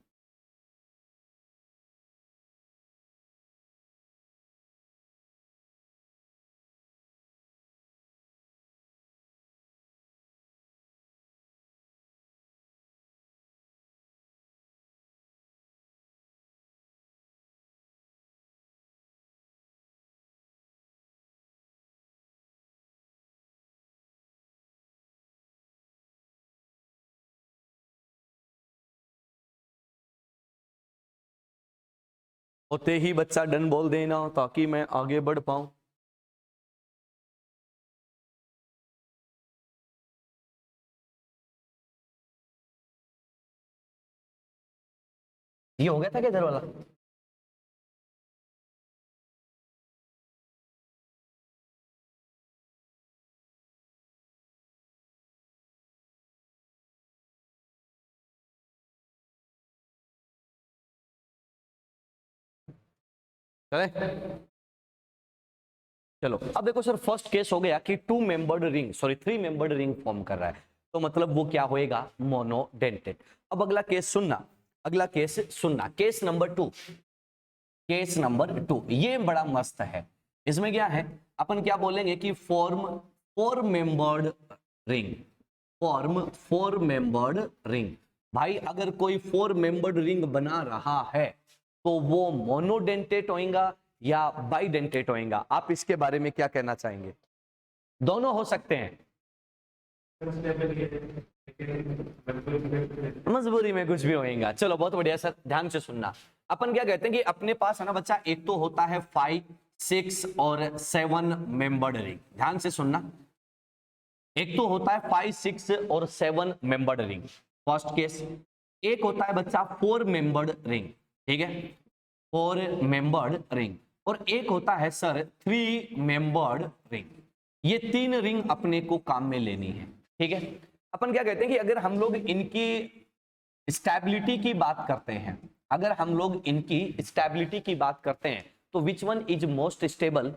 होते ही बच्चा डन बोल देना ताकि मैं आगे बढ़ पाऊं। ये हो गया था क्या इधर वाला? चले, चलो अब देखो सर, फर्स्ट केस हो गया कि 3 मेंबर्ड रिंग फॉर्म कर रहा है, तो मतलब वो क्या होएगा, मोनोडेंटेड। अब अगला केस सुनना, अगला केस सुनना, केस नंबर 2। केस नंबर 2 ये बड़ा मस्त है। इसमें क्या है, अपन क्या बोलेंगे कि form 4 membered ring, form 4 membered ring. भाई अगर कोई 4 मेंबर्ड रिंग बना रहा है तो वो मोनोडेंटेट होएगा या बाइडेंटेट होएगा? आप इसके बारे में क्या कहना चाहेंगे? दोनों हो सकते हैं, मजबूरी में कुछ भी होएगा। चलो बहुत बढ़िया सर, ध्यान से सुनना। अपन क्या कहते हैं कि अपने पास है ना बच्चा, एक तो होता है 5, 6 और 7 मेंबर्ड रिंग। ध्यान से सुनना, एक तो होता है 5, 6 और 7 मेंबर्ड रिंग, फर्स्ट केस। एक होता है बच्चा 4 मेंबर्ड रिंग, ठीक है, 4 मेंबर्ड रिंग। और एक होता है सर 3 मेंबर्ड रिंग। ये 3 रिंग अपने को काम में लेनी है, ठीक है। अपन क्या कहते हैं कि अगर हम लोग इनकी स्टेबिलिटी की बात करते हैं, अगर हम लोग इनकी स्टेबिलिटी की बात करते हैं, तो which one is most stable?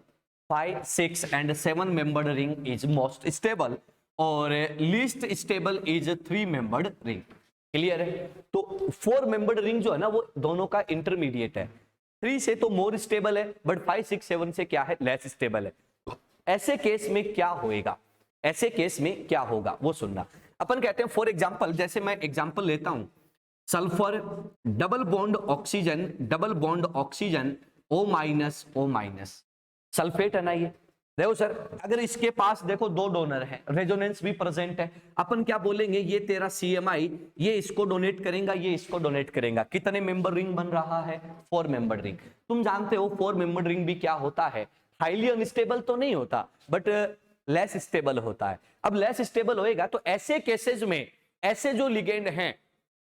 5, 6 and 7 membered ring is most stable, और least stable is 3 membered ring. Clear है? तो 4 मेंबर्ड रिंग जो है ना, वो दोनों का इंटरमीडिएट है। 3 से तो मोर स्टेबल है, बट 5, 6, 7 से क्या है, लेस स्टेबल है। ऐसे केस में क्या होएगा, ऐसे केस में क्या होगा वो सुनना। अपन कहते हैं फॉर एग्जांपल, जैसे मैं एग्जांपल लेता हूं, sulphur double bond oxygen, double bond oxygen, O-, sulphate है ना ये। देखो सर, अगर इसके पास देखो 2 डोनर है, रेजोनेंस भी प्रेजेंट है, अपन क्या बोलेंगे, ये तेरा CMI, ये इसको डोनेट करेगा, ये इसको डोनेट करेगा। कितने मेंबर रिंग बन रहा है? 4 मेंबर रिंग। तुम जानते हो 4 मेंबर रिंग भी क्या होता है, हाईली अनस्टेबल तो नहीं होता, बट लेस स्टेबल होता है। अब लेस स्टेबल होएगा तो ऐसे केसेस में ऐसे जो लिगेंड हैं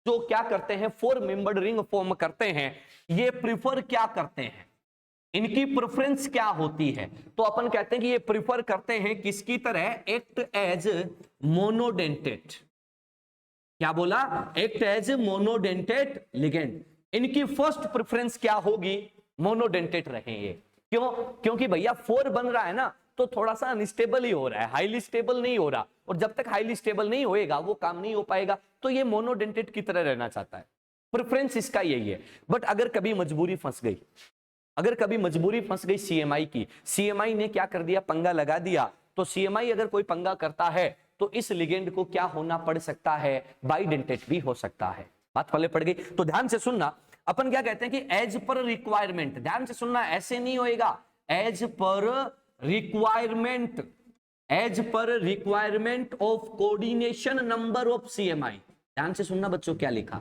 जो क्या करते हैं, 4 मेंबर्ड रिंग फॉर्म करते हैं, ये प्रिफर क्या करते हैं, इनकी प्रेफरेंस क्या होती है? तो अपन कहते हैं कि ये प्रिफर करते हैं किसकी तरह, एक्ट एज मोनोडेंटेट। क्या बोला? Act as monodentate ligand. इनकी फर्स्ट प्रेफरेंस क्या होगी? मोनोडेंटेट रहेंगे। क्यों? क्योंकि भैया 4 बन रहा है ना, तो थोड़ा सा अनस्टेबल ही हो रहा है, हाईली स्टेबल नहीं हो रहा, और जब तक हाईली स्टेबल नहीं होएगा वो काम नहीं हो पाएगा, तो ये मोनोडेंटेट की तरह रहना चाहता है। प्रेफरेंस इसका यही है। बट अगर कभी मजबूरी फंस गई, अगर कभी मजबूरी फंस गई CMI की, CMI ने क्या कर दिया, पंगा लगा दिया, तो CMI अगर कोई पंगा करता है तो इस लिगेंड को क्या होना पड़ सकता है, बाइडेंटेट भी हो सकता है। बात पहले पड़ गई, तो ध्यान से सुनना। अपन क्या कहते हैं कि एज पर रिक्वायरमेंट, ध्यान से सुनना, ऐसे नहीं होएगा, as per requirement, as per requirement of coordination number of CMI. ध्यान से सुनना बच्चों क्या लिखा,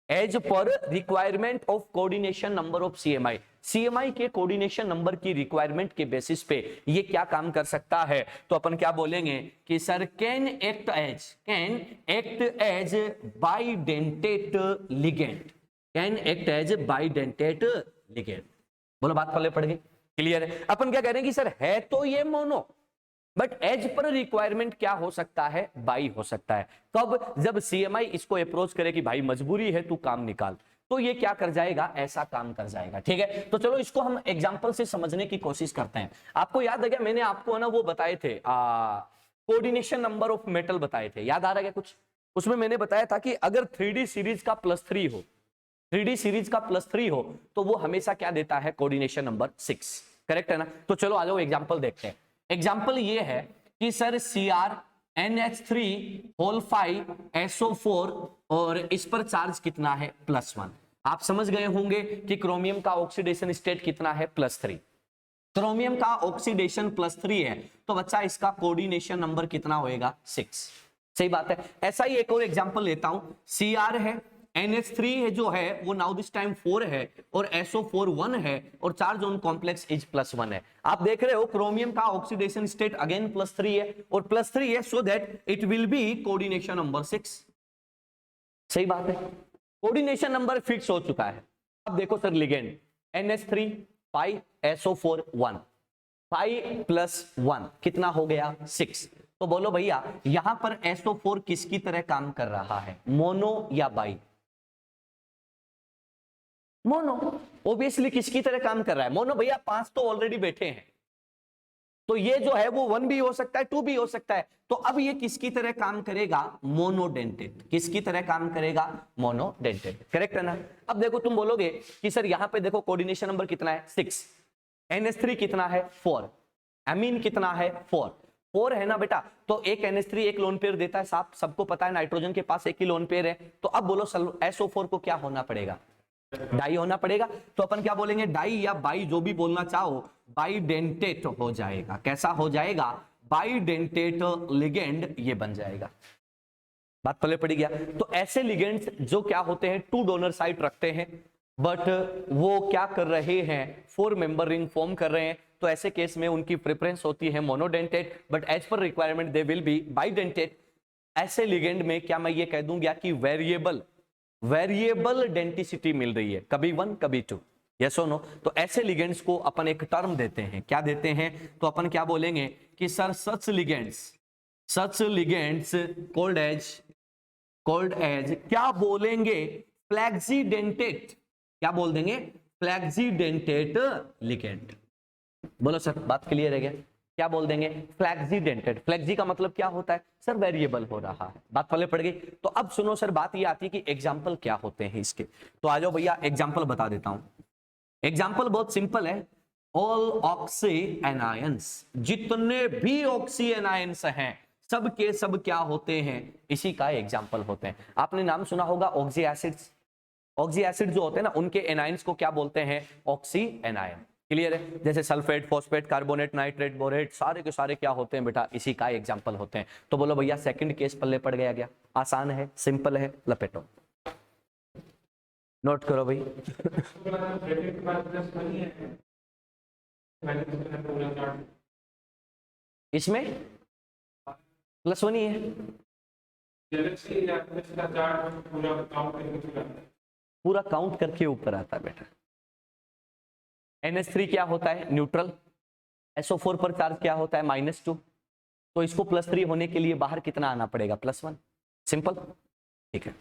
as per requirement of coordination number of CMI. CMI के कोऑर्डिनेशन नंबर की रिक्वायरमेंट के बेसिस पे ये क्या काम कर सकता है, तो अपन क्या बोलेंगे कि sir can act as bidentate ligand, can act as bidentate ligand. बोलो बात पल्ले पड़ गई, क्लियर है। अपन क्या कह रहे हैं कि सर है तो ये mono, but as per requirement क्या हो सकता है, बाई हो सकता है। कब, जब सीएमआई इसको अप्रोच करे कि भाई मजबूरी है तू काम निकाल, तो ये क्या कर जाएगा, ऐसा काम कर जाएगा। ठीक है, तो चलो इसको हम एग्जांपल से समझने की कोशिश करते हैं। आपको याद है क्या, मैंने आपको ना वो बताए थे कोऑर्डिनेशन नंबर ऑफ मेटल बताए थे, याद आ रहा है कुछ? उसमें मैंने बताया था कि अगर 3D सीरीज का +3 हो, 3D सीरीज का +3 हो, तो वो हमेशा क्या देता है, कोऑर्डिनेशन नंबर 6। करेक्ट है ना? तो चलो आ जाओ एग्जांपल देखते हैं। एग्जाम्पल ये है कि सर CrNH3 5SO4 और इस पर चार्ज कितना है, +1। आप समझ गए होंगे कि क्रोमियम का ऑक्सीडेशन स्टेट कितना है, +3। क्रोमियम का ऑक्सीडेशन +3 है, तो बच्चा इसका कोऑर्डिनेशन नंबर कितना होएगा, 6। सही बात है। ऐसा ही एक और एग्जांपल लेता हूं, Cr है, NH3 है जो है वो नाउ दिस टाइम 4 है, और SO4 1 है, और चार्ज ऑन कॉम्प्लेक्स इज +1 है। आप देख रहे हो क्रोमियम का ऑक्सीडेशन स्टेट अगेन +3 है, और +3 है, so that it will be coordination number 6। सही बात है, कोऑर्डिनेशन नंबर फिक्स हो चुका है। अब देखो सर लिगेंड NH3 5SO4 1, 5 + 1 कितना हो गया, 6। तो बोलो भैया यहां पर SO4 किसकी तरह काम कर रहा है, मोनो या बाई? मोनो। ऑब्वियसली किसकी तरह काम कर रहा है, मोनो। भैया 5 तो ऑलरेडी बैठे हैं, तो ये जो है वो 1 भी हो सकता है, 2 भी हो सकता है। तो अब ये किसकी तरह काम करेगा, मोनोडेंटेट। किसकी तरह काम करेगा, मोनोडेंटेट। करेक्ट है ना? अब देखो तुम बोलोगे कि सर यहां पे देखो कोऑर्डिनेशन नंबर कितना है, 6, NH3 कितना है, 4, एमीन कितना है, 4 है ना बेटा। तो एक NH3 एक लोन पेयर देता है, साफ सबको पता है, नाइट्रोजन के पास एक ही लोन पेयर है। तो अब बोलो SO4 को क्या होना पड़ेगा, डाई होना पड़ेगा। तो अपन क्या बोलेंगे, डाई या बाई जो भी बोलना चाहो, बाइडेंटेट हो जाएगा। कैसा हो जाएगा, बाइडेंटेट लिगेंड ये बन जाएगा। बात पहले पड़ी गया। तो ऐसे लिगेंड्स जो क्या होते हैं, 2 डोनर साइट रखते हैं, बट वो क्या कर रहे हैं, 4 मेंबर रिंग फॉर्म कर रहे हैं, तो ऐसे केस में उनकी प्रेफरेंस होती है monodentate, but as per requirement they will be bidentate. ऐसे लिगेंड में क्या मैं ये कह दूंगा कि वेरिएबल डेंटिसिटी मिल रही है, कभी 1 कभी 2, यस और नो। तो ऐसे लिगेंड्स को अपन एक टर्म देते हैं, क्या देते हैं, तो अपन क्या बोलेंगे कि सर सच लिगेंड्स कॉल्ड एज क्या बोलेंगे, फ्लैक्सीडेंटेट। क्या बोल देंगे, फ्लैक्सीडेंटेट लिगेंड। बोलो सर बात क्लियर है क्या? क्या बोल देंगे, फ्लैक्सीडेंटेड। फ्लैक्सी का मतलब क्या होता है सर, वेरिएबल हो रहा है। बात पहले पड़ गई। तो अब सुनो सर, बात ये आती है कि एग्जाम्पल क्या होते हैं इसके। तो आ जाओ भैया एग्जाम्पल बता देता हूं। एग्जाम्पल बहुत सिंपल है, ऑल ऑक्सी एनायंस, जितने भी ऑक्सी एनायंस हैं सब के सब क्या होते हैं, इसी का एग्जाम्पल होते हैं। आपने नाम सुना होगा ऑक्सी एसिड्स। ऑक्सी एसिड जो होते हैं ना, उनके एनायंस को क्या बोलते हैं, ऑक्सी एनायन। क्लियर है? जैसे sulphate, phosphate, carbonate, nitrate, borate, सारे के सारे क्या होते हैं बेटा, इसी का एग्जाम्पल होते हैं। तो बोलो भैया सेकंड केस पल्ले पड़ गया क्या? आसान है, सिंपल है, लपेटो, नोट करो भाई। इसमें +1 ही है, पूरा काउंट करके ऊपर आता है बेटा। NH3 क्या होता है, न्यूट्रल। SO4 पर चार्ज क्या होता है, -2। तो इसको +3 होने के लिए बाहर कितना आना पड़ेगा, +1। सिंपल, ठीक है।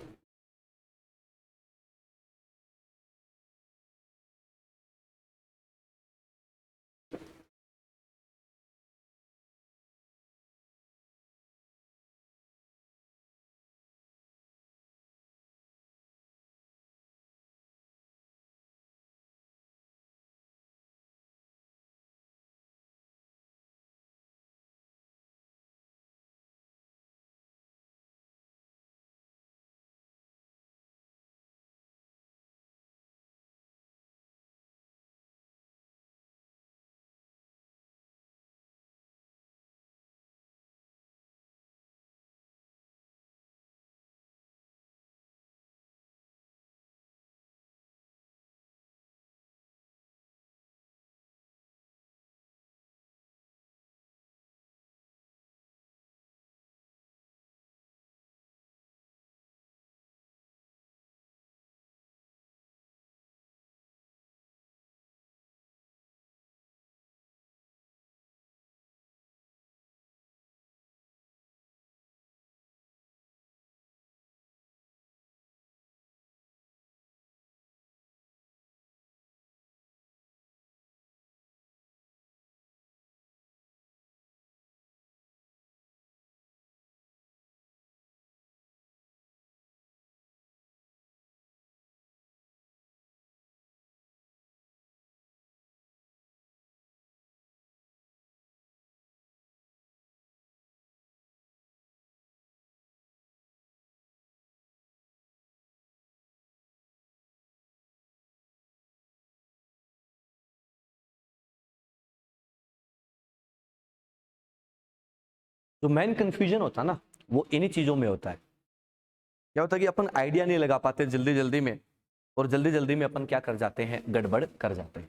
जो मेन कंफ्यूजन होता है ना वो इन्हीं चीजों में होता है। क्या होता है कि अपन आइडिया नहीं लगा पाते जल्दी जल्दी में, और जल्दी जल्दी में अपन क्या कर जाते हैं, गड़बड़ कर जाते हैं।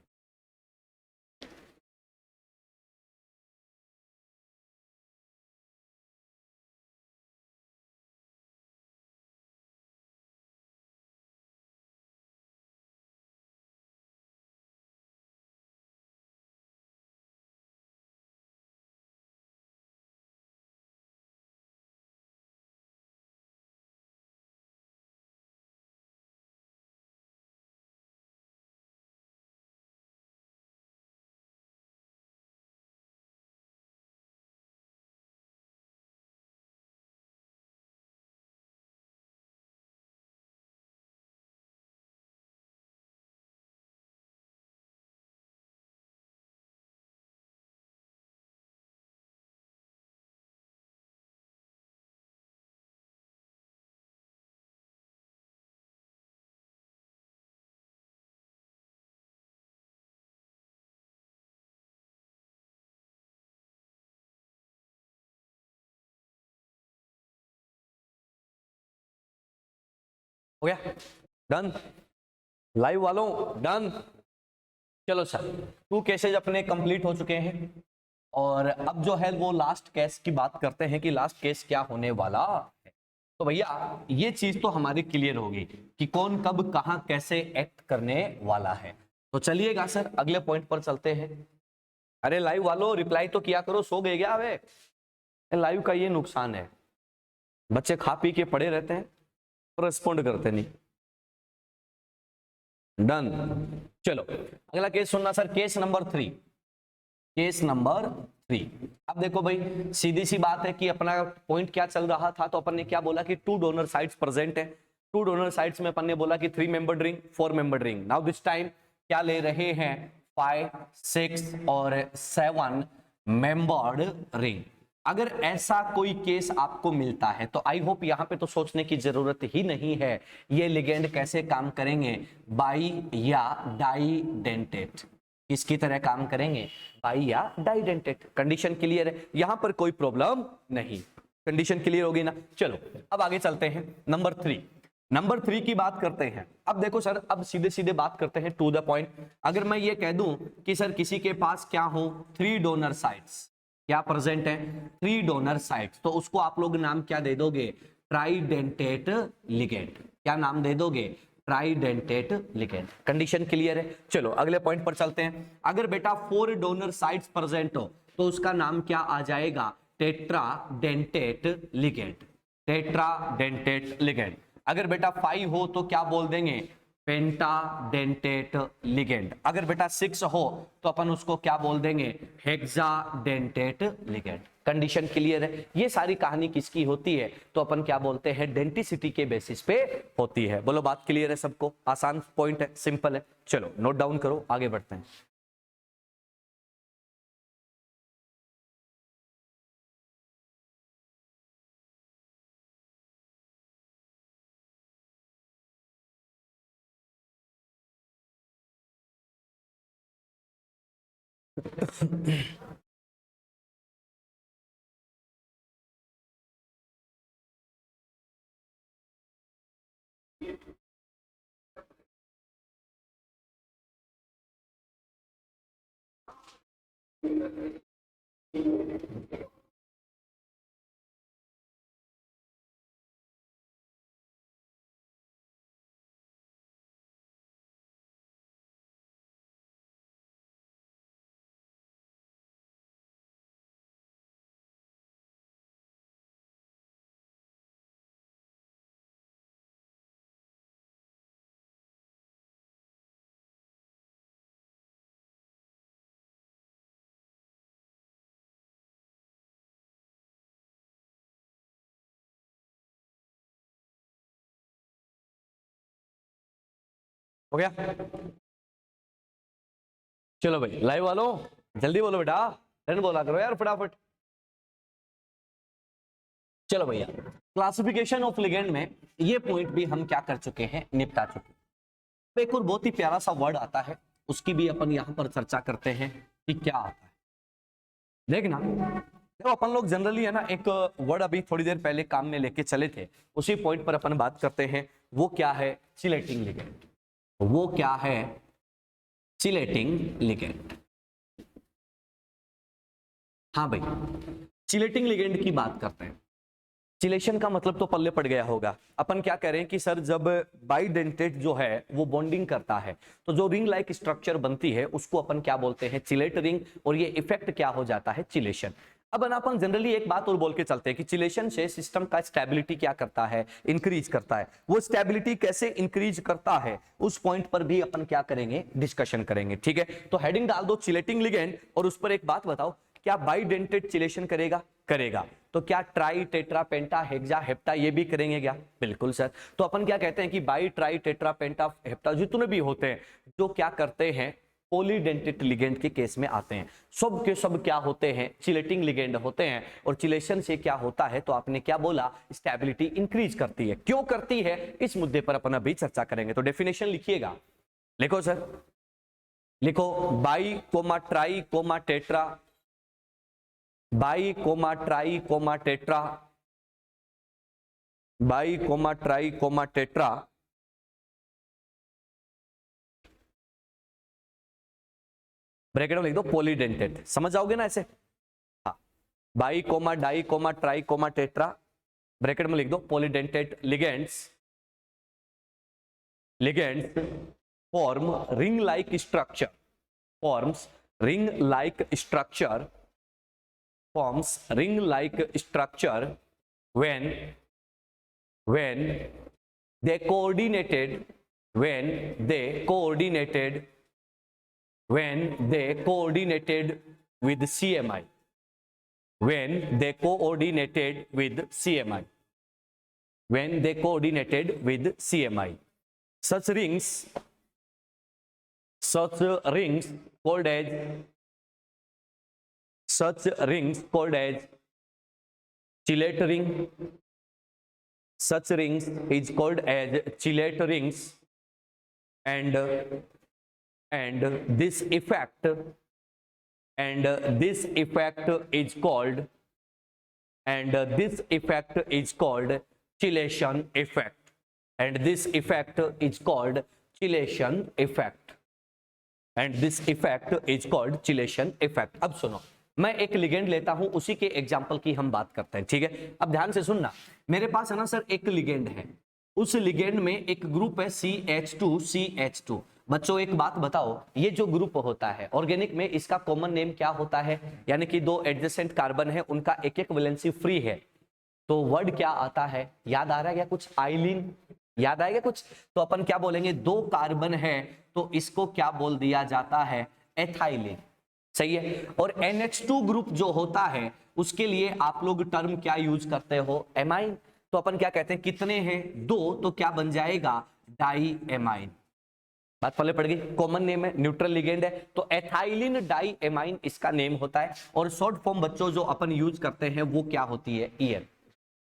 हो गया डन, लाइव वालों डन। चलो सर 2 केसेज अपने कंप्लीट हो चुके हैं, और अब जो है वो लास्ट केस की बात करते हैं कि लास्ट केस क्या होने वाला है। तो भैया ये चीज तो हमारी क्लियर होगी कि कौन कब कहां कैसे एक्ट करने वाला है। तो चलिएगा सर अगले पॉइंट पर चलते हैं। अरे लाइव वालों रिप्लाई तो किया करो, सो गए क्या वे? लाइव का ये नुकसान है, बच्चे खा पी के पड़े रहते हैं, रिस्पॉन्ड करते नहीं। डन। चलो अगला केस सुनना sir, case number 3। Case number 3। अब देखो भाई सीधी सी बात है कि अपना पॉइंट क्या चल रहा था, तो अपन ने क्या बोला कि 2 डोनर साइट्स प्रेजेंट है। 2 डोनर साइट्स में अपन ने बोला कि 3 membered ring, 4 membered ring. Now this time क्या ले रहे हैं, 5, 6 और 7 मेंबर्ड रिंग। अगर ऐसा कोई केस आपको मिलता है तो आई होप यहां पे तो सोचने की जरूरत ही नहीं है ये लिगेंड कैसे काम करेंगे, बाई या डाइडेंटेट। किसकी तरह काम करेंगे, बाई या डाइडेंटेट। कंडीशन क्लियर है, यहां पर कोई प्रॉब्लम नहीं। कंडीशन क्लियर होगी ना। चलो अब आगे चलते हैं नंबर 3। नंबर 3 की बात करते हैं। अब देखो सर अब सीधे सीधे बात करते हैं टू द पॉइंट। अगर मैं ये कह दूं कि सर किसी के पास क्या हो 3 डोनर साइट्स, क्या प्रेजेंट है 3 डोनर साइट्स, तो उसको आप लोग नाम क्या दे दोगे, ट्राइडेंटेट लिगेंड। क्या नाम दे दोगे, ट्राइडेंटेट लिगेंड। कंडीशन क्लियर है। चलो अगले पॉइंट पर चलते हैं। अगर बेटा 4 डोनर साइट्स प्रेजेंट हो तो उसका नाम क्या आ जाएगा, टेट्राडेंटेट लिगेंड। Tetradentate ligand. अगर बेटा 5 हो तो क्या बोल देंगे, पेंटाडेंटेट लिगेंड। अगर बेटा 6 हो तो अपन उसको क्या बोल देंगे, हेक्साडेंटेट लिगेंड। कंडीशन क्लियर है। ये सारी कहानी किसकी होती है, तो अपन क्या बोलते हैं, डेंटिसिटी के बेसिस पे होती है। बोलो बात क्लियर है सबको, आसान पॉइंट है, सिंपल है। चलो नोट डाउन करो, आगे बढ़ते हैं। हो गया। चलो भाई लाइव वालों जल्दी बोलो बेटा, रन बोला करो यार फटाफट। चलो भैया क्लासिफिकेशन ऑफ लिगेंड में ये पॉइंट भी हम क्या कर चुके हैं, निपटा चुके हैं। एक और बहुत ही प्यारा सा वर्ड आता है, उसकी भी अपन यहां पर चर्चा करते हैं कि क्या आता है। देखना देखो अपन लोग जनरली है ना एक वर्ड अभी थोड़ी देर पहले काम में लेके चले थे, उसी पॉइंट पर अपन बात करते हैं। वो क्या है? Chelating ligand. वो क्या है? Chelating ligand. हाँ भाई, चिलेटिंग लिगेंड की बात करते हैं। चिलेशन का मतलब तो पल्ले पड़ गया होगा। अपन क्या कह रहे हैं कि सर जब बाइडेंटेट जो है वो बॉन्डिंग करता है तो जो रिंग लाइक स्ट्रक्चर बनती है उसको अपन क्या बोलते हैं? Chelate ring. और ये इफेक्ट क्या हो जाता है? चिलेशन। अब अपन जनरली एक बात और बोल के चलते हैं कि चिलेशन से सिस्टम का स्टेबिलिटी क्या करता है? इंक्रीज करता है। वो स्टेबिलिटी कैसे इंक्रीज करता है उस पॉइंट पर भी अपन क्या करेंगे? डिस्कशन करेंगे। ठीक है, तो हेडिंग डाल दो चिलेटिंग लिगेंड और उस पर एक बात बताओ, क्या बाइडेंटेट चिलेशन करेगा? करेगा। तो क्या ट्राई टेट्रा पेंटा हेक्सा हेप्टा ये भी करेंगे क्या? बिल्कुल सर। तो अपन क्या कहते हैं कि by try tetra penta hepta जितने भी होते हैं जो क्या करते हैं? पॉलीडेंटेट लिगेंड के केस में आते हैं। सब के सब क्या होते हैं? चिलेटिंग लिगेंड होते हैं। और चिलेशन से क्या होता है? तो आपने क्या बोला? स्टेबिलिटी इंक्रीज करती है। क्यों करती है इस मुद्दे पर अपन अभी चर्चा करेंगे। तो डेफिनेशन लिखिएगा, लिखो सर, लिखो। Bi comma tri comma tetra, bi comma tri comma tetra, bi comma tri comma tetra bracket में लिख दो पॉलीडेंटेट। समझ जाओगे ना ऐसे? हाँ, bi comma di comma tri comma tetra bracket में लिख दो polydentate ligands, ligands form ring like structure, forms ring like structure, forms ring like structure when they coordinated with CMI, when they coordinated with CMI. Such rings called as chillet ring. Such rings is called as chillet rings, and this effect is called chilation effect, and this effect is called chilation effect, and this effect is called chilation effect. अब सुनो, मैं एक ligand लेता हूं, उसी के example की हम बात करते हैं। ठीक है, अब ध्यान से सुनना। मेरे पास है ना सर एक लिगेंड है, उस लिगेंड में एक ग्रुप है CH2। बच्चों एक बात बताओ, ये जो ग्रुप होता है ऑर्गेनिक में, इसका कॉमन नेम क्या होता है? यानी कि दो एडजेसेंट कार्बन है, उनका एक एक वैलेंसी फ्री है, तो वर्ड क्या आता है? याद आ रहा है क्या कुछ? आइलिन। याद आएगा कुछ? तो अपन क्या बोलेंगे? दो कार्बन है तो इसको क्या बोल दिया जाता है? एथाइलिन। सही है। और NH2 ग्रुप जो होता है उसके लिए आप लोग टर्म क्या यूज करते हो? एमाइन। तो अपन क्या कहते हैं? कितने हैं? दो, तो क्या बन जाएगा? Di amine. बात पहले पड़ गई। कॉमन नेम है, न्यूट्रल लिगेंड है, तो एथाइलिन डाई एमाइन इसका नेम होता है। और शॉर्ट फॉर्म बच्चों जो अपन यूज करते हैं वो क्या होती है? EN।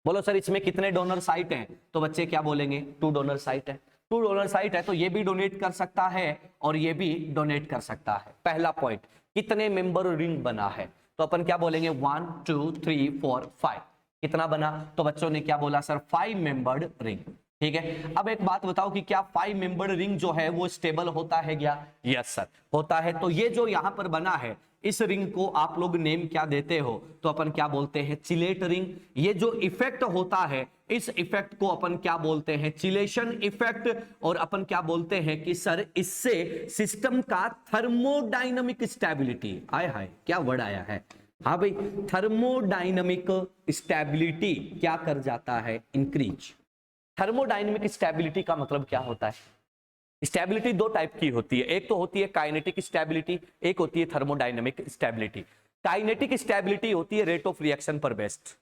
बोलो सर इसमें कितने डोनर साइट हैं? तो बच्चे क्या बोलेंगे? 2 डोनर साइट है। 2 डोनर साइट है तो ये भी डोनेट कर सकता है और ये भी डोनेट कर सकता है। पहला पॉइंट, कितने मेंबर रिंग बना है? तो अपन क्या बोलेंगे? 1 2 3 4 5। कितना बना? तो बच्चों ने क्या बोला सर? 5 membered ring. ठीक है, अब एक बात बताओ कि क्या 5 मेंबर्ड रिंग जो है वो स्टेबल होता है क्या? यस सर, होता है। तो ये जो यहां पर बना है इस रिंग को आप लोग नेम क्या देते हो? तो अपन क्या बोलते हैं? Chelate ring. ये जो इफेक्ट होता है इस इफेक्ट को अपन क्या बोलते हैं? Chelation effect. और अपन क्या बोलते हैं कि सर इससे सिस्टम का थर्मोडायनामिक स्टेबिलिटी, आय हाय क्या वर्ड आया है, हाँ भाई, थर्मोडायनामिक स्टेबिलिटी क्या कर जाता है? इंक्रीज। थर्मोडायनामिक स्टेबिलिटी का मतलब क्या होता है? स्टेबिलिटी 2 टाइप की होती है, एक तो होती है काइनेटिक स्टेबिलिटी, एक होती है थर्मोडायनामिक स्टेबिलिटी। काइनेटिक स्टेबिलिटी होती है रेट ऑफ रिएक्शन पर बेस्ड,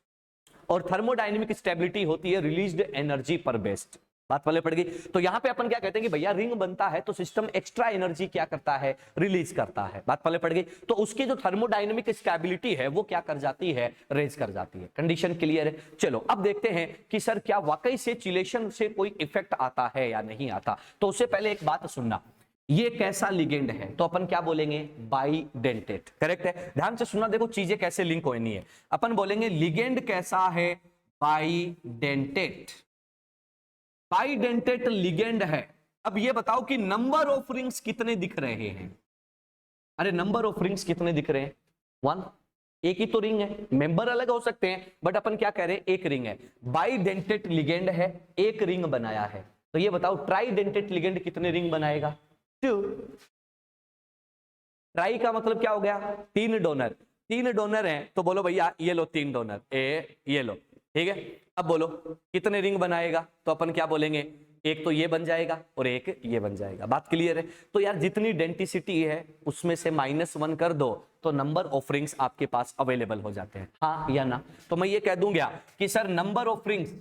और थर्मोडायनामिक स्टेबिलिटी होती है रिलीज्ड एनर्जी पर बेस्ड। बात पहले पड़ गई। तो यहां पे अपन क्या कहते हैं कि भैया रिंग बनता है तो सिस्टम एक्स्ट्रा एनर्जी क्या करता है? रिलीज करता है। बात पहले पड़ गई। तो उसकी जो थर्मोडायनामिक स्टेबिलिटी है वो क्या कर जाती है? रेज कर जाती है। कंडीशन क्लियर है? चलो अब देखते हैं कि सर क्या वाकई से चिलेशन से कोई इफेक्ट आता है या नहीं आता। तो उससे पहले एक बात सुनना, ये कैसा लिगेंड है, तो अपन क्या बोलेंगे, बाइडेंटेट। करेक्ट है, ध्यान से सुनना, देखो चीजें कैसे लिंक होनी है। अपन बोलेंगे लिगेंड कैसा है, बाइडेंटेट। बाइडेंटेट लिगेंड है। अब ये बताओ कि नंबर ऑफ रिंग्स कितने दिख रहे हैं। अरे नंबर ऑफ रिंग्स कितने दिख रहे हैं, 1। एक ही तो रिंग है, मेंबर अलग हो सकते हैं, बट अपन क्या कह रहे हैं, एक रिंग है। बाइडेंटेट लिगेंड है, एक रिंग बनाया है। तो ये बताओ ट्राइडेंटेट लिगेंड कितने रिंग बनाएगा, 2। ट्राई का मतलब क्या हो गया, 3 डोनर। 3 डोनर हैं तो बोलो भैया ये लो 3 डोनर, ये लो, ठीक है। अब बोलो कितने रिंग बनाएगा, तो अपन क्या बोलेंगे, एक तो ये बन जाएगा और एक ये बन जाएगा। बात क्लियर है। तो यार जितनी डेंसिटी है उसमें से -1 कर दो तो नंबर ऑफ रिंग्स आपके पास अवेलेबल हो जाते हैं, हाँ या ना। तो मैं ये कह दूंगा कि sir number of rings,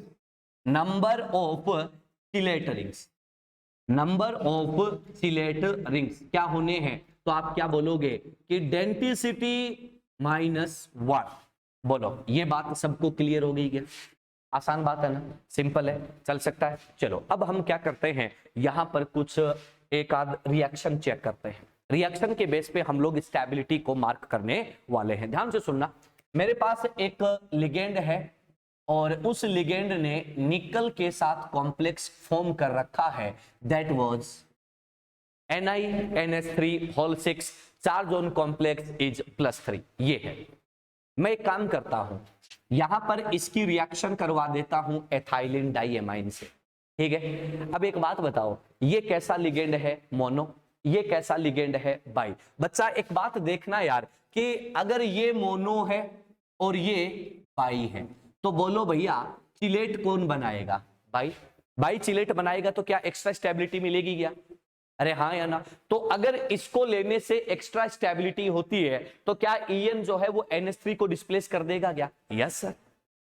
number of chelate rings, number of chelate rings क्या होने हैं, तो आप क्या बोलोगे कि डेंसिटी -1। बोलो ये बात सबको क्लियर हो गई क्या, आसान बात है ना, सिंपल है, चल सकता है। चलो अब हम क्या करते हैं, यहां पर कुछ एक आध रिएक्शन चेक करते हैं। रिएक्शन के बेस पे हम लोग स्टेबिलिटी को मार्क करने वाले हैं। ध्यान से सुनना, मेरे पास एक लिगेंड है और उस लिगेंड ने निकल के साथ कॉम्प्लेक्स फॉर्म कर रखा है, that was NiNS3 charge on complex is +3। ये है। मैं एक काम करता हूं, यहां पर इसकी रिएक्शन करवा देता हूं एथाइलिन डाइएमाइन से, ठीक है। अब एक बात बताओ, ये कैसा लिगेंड है, मोनो, ये कैसा लिगेंड है, बाई। बच्चा एक बात देखना यार कि अगर ये मोनो है और ये बाई है तो बोलो भैया चिलेट कौन बनाएगा, बाई। बाई चिलेट बनाएगा तो क्या एक्स्ट्रा स्टेबिलिटी मिलेगी क्या, अरे हाँ या ना। तो अगर इसको लेने से एक्स्ट्रा स्टेबिलिटी होती है तो क्या EN जो है वो NH3 को डिस्प्लेस कर देगा क्या, यस सर।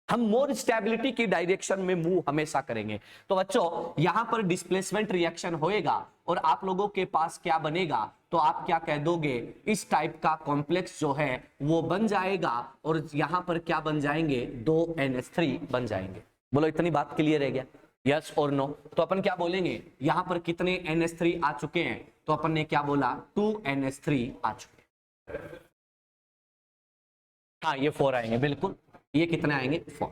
हम मोर स्टेबिलिटी की डायरेक्शन में मूव हमेशा करेंगे। तो बच्चों यहां पर डिस्प्लेसमेंट रिएक्शन होएगा और आप लोगों के पास क्या बनेगा, तो आप क्या कह दोगे, इस टाइप का कॉम्प्लेक्स जो है वो बन जाएगा और यहां पर क्या बन जाएंगे, 2 NH3 बन जाएंगे। बोलो इतनी बात क्लियर है क्या, यस और नो। तो अपन क्या बोलेंगे, यहां पर कितने NH3 आ चुके हैं, तो अपन ने क्या बोला, 2 NH3 आ चुके हैं। हाँ ये 4 आएंगे, बिल्कुल। ये कितने आएंगे, 4।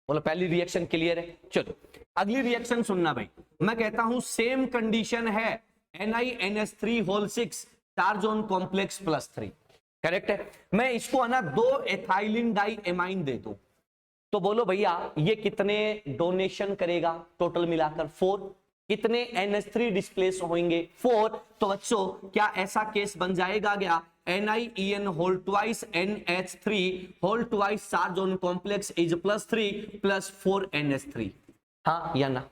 बोलो पहली रिएक्शन क्लियर है। चलो अगली रिएक्शन सुनना भाई, मैं कहता हूं सेम कंडीशन है, NiNS3 charge on complex +3। Correct है। मैं इसको है ना 2 एथाइलिन डाइएमाइन दे दूं तो बोलो भैया ये कितने डोनेशन करेगा, टोटल मिलाकर 4। कितने NH3 डिस्प्लेस होंगे, 4। तो बच्चों क्या ऐसा केस बन जाएगा क्या, NiEN whole twice NH3 whole twice charge on complex is +3 + 4 NH3, हाँ या ना।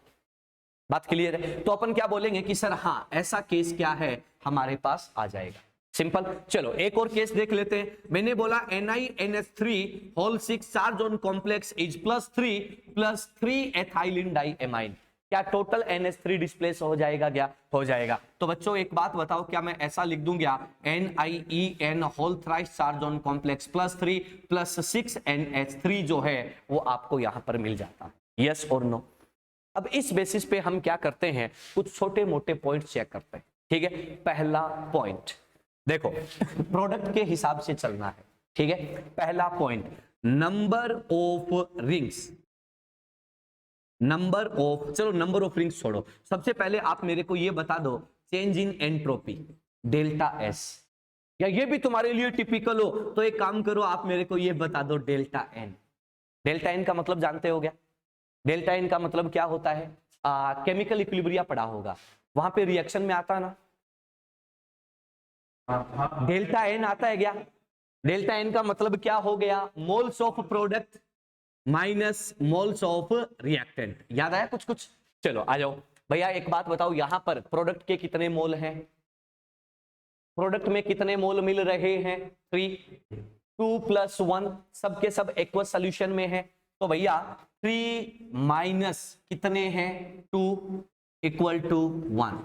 बात क्लियर है। तो अपन क्या बोलेंगे कि सर हाँ ऐसा केस क्या है हमारे पास आ जाएगा, सिंपल। चलो एक और केस देख लेते हैं। मैंने बोला NiNS3 charge on complex is +3 + 3 ethylene diamine. क्या टोटल NH3 डिस्प्लेस हो जाएगा क्या, हो जाएगा। तो बच्चों एक बात बताओ, क्या मैं ऐसा लिख दूंगा NiEN whole thrice charge on complex +3 + 6 NH3 जो है वो आपको यहां पर मिल जाता है, यस और नो। अब इस बेसिस पे हम क्या करते हैं, कुछ छोटे मोटे पॉइंट चेक करते हैं, ठीक है। पहला पॉइंट देखो, प्रोडक्ट के हिसाब से चलना है, ठीक है। पहला point, number of rings, number of, चलो नंबर ऑफ रिंग्स छोड़ो, सबसे पहले आप मेरे को ये बता दो चेंज इन एंट्रोपी ΔS, या ये भी तुम्हारे लिए टिपिकल हो तो एक काम करो आप मेरे को ये बता दो ΔN। ΔN का मतलब जानते हो क्या, ΔN का मतलब क्या होता है, केमिकल इक्विलिब्रिया पढ़ा होगा, वहां पे रिएक्शन में आता है ना, ΔN आता है क्या। ΔN का मतलब क्या हो गया, moles of product minus moles of reactant. याद आया कुछ कुछ, चलो आ जाओ भैया। एक बात बताओ, यहां पर प्रोडक्ट के कितने मोल हैं, प्रोडक्ट में कितने मोल मिल रहे हैं, 3। 2 + 1 सबके सब एक्वस सॉल्यूशन में है, तो भैया 3 माइनस कितने हैं, 2 = 1।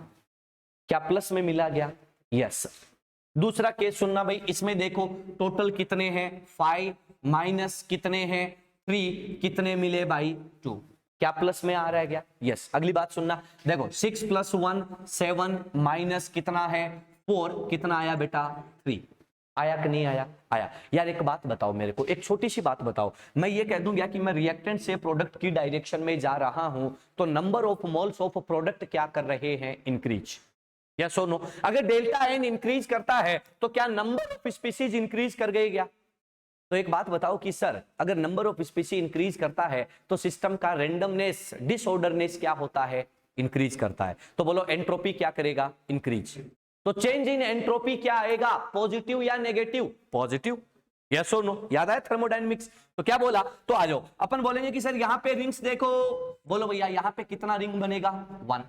क्या प्लस में मिला गया, यस। दूसरा केस सुनना भाई, इसमें देखो टोटल कितने हैं, 5 माइनस कितने हैं, 3, कितने मिले भाई, 2। क्या प्लस में आ रहा है क्या? यस। अगली बात सुनना, देखो 6 + 1 7 माइनस कितना है 4, कितना आया बेटा 3, आया कि नहीं आया? आया। यार एक बात बताओ मेरे को, एक छोटी सी बात बताओ, मैं ये कह दूंगा कि मैं रिएक्टेंट से प्रोडक्ट की डायरेक्शन में जा रहा हूं तो number of moles of product क्या कर रहे हैं? इंक्रीज। यस और नो? अगर डेल्टा एन इंक्रीज करता है तो क्या नंबर ऑफ स्पीसीज इंक्रीज कर गए क्या? तो एक बात बताओ कि सर अगर नंबर ऑफ स्पीसीज इंक्रीज करता है तो सिस्टम का रेंडमनेस, डिसऑर्डरनेस क्या होता है? इंक्रीज करता है। तो बोलो एंट्रोपी क्या करेगा? इंक्रीज। तो चेंज इन एंट्रोपी क्या आएगा? पॉजिटिव या नेगेटिव? पॉजिटिव। यस और नो? याद आया थर्मोडायनेमिक्स? तो क्या बोला? तो आ जाओ अपन बोलेंगे कि सर यहां पे रिंग्स देखो, बोलो भैया यहां पे कितना रिंग बनेगा? 1।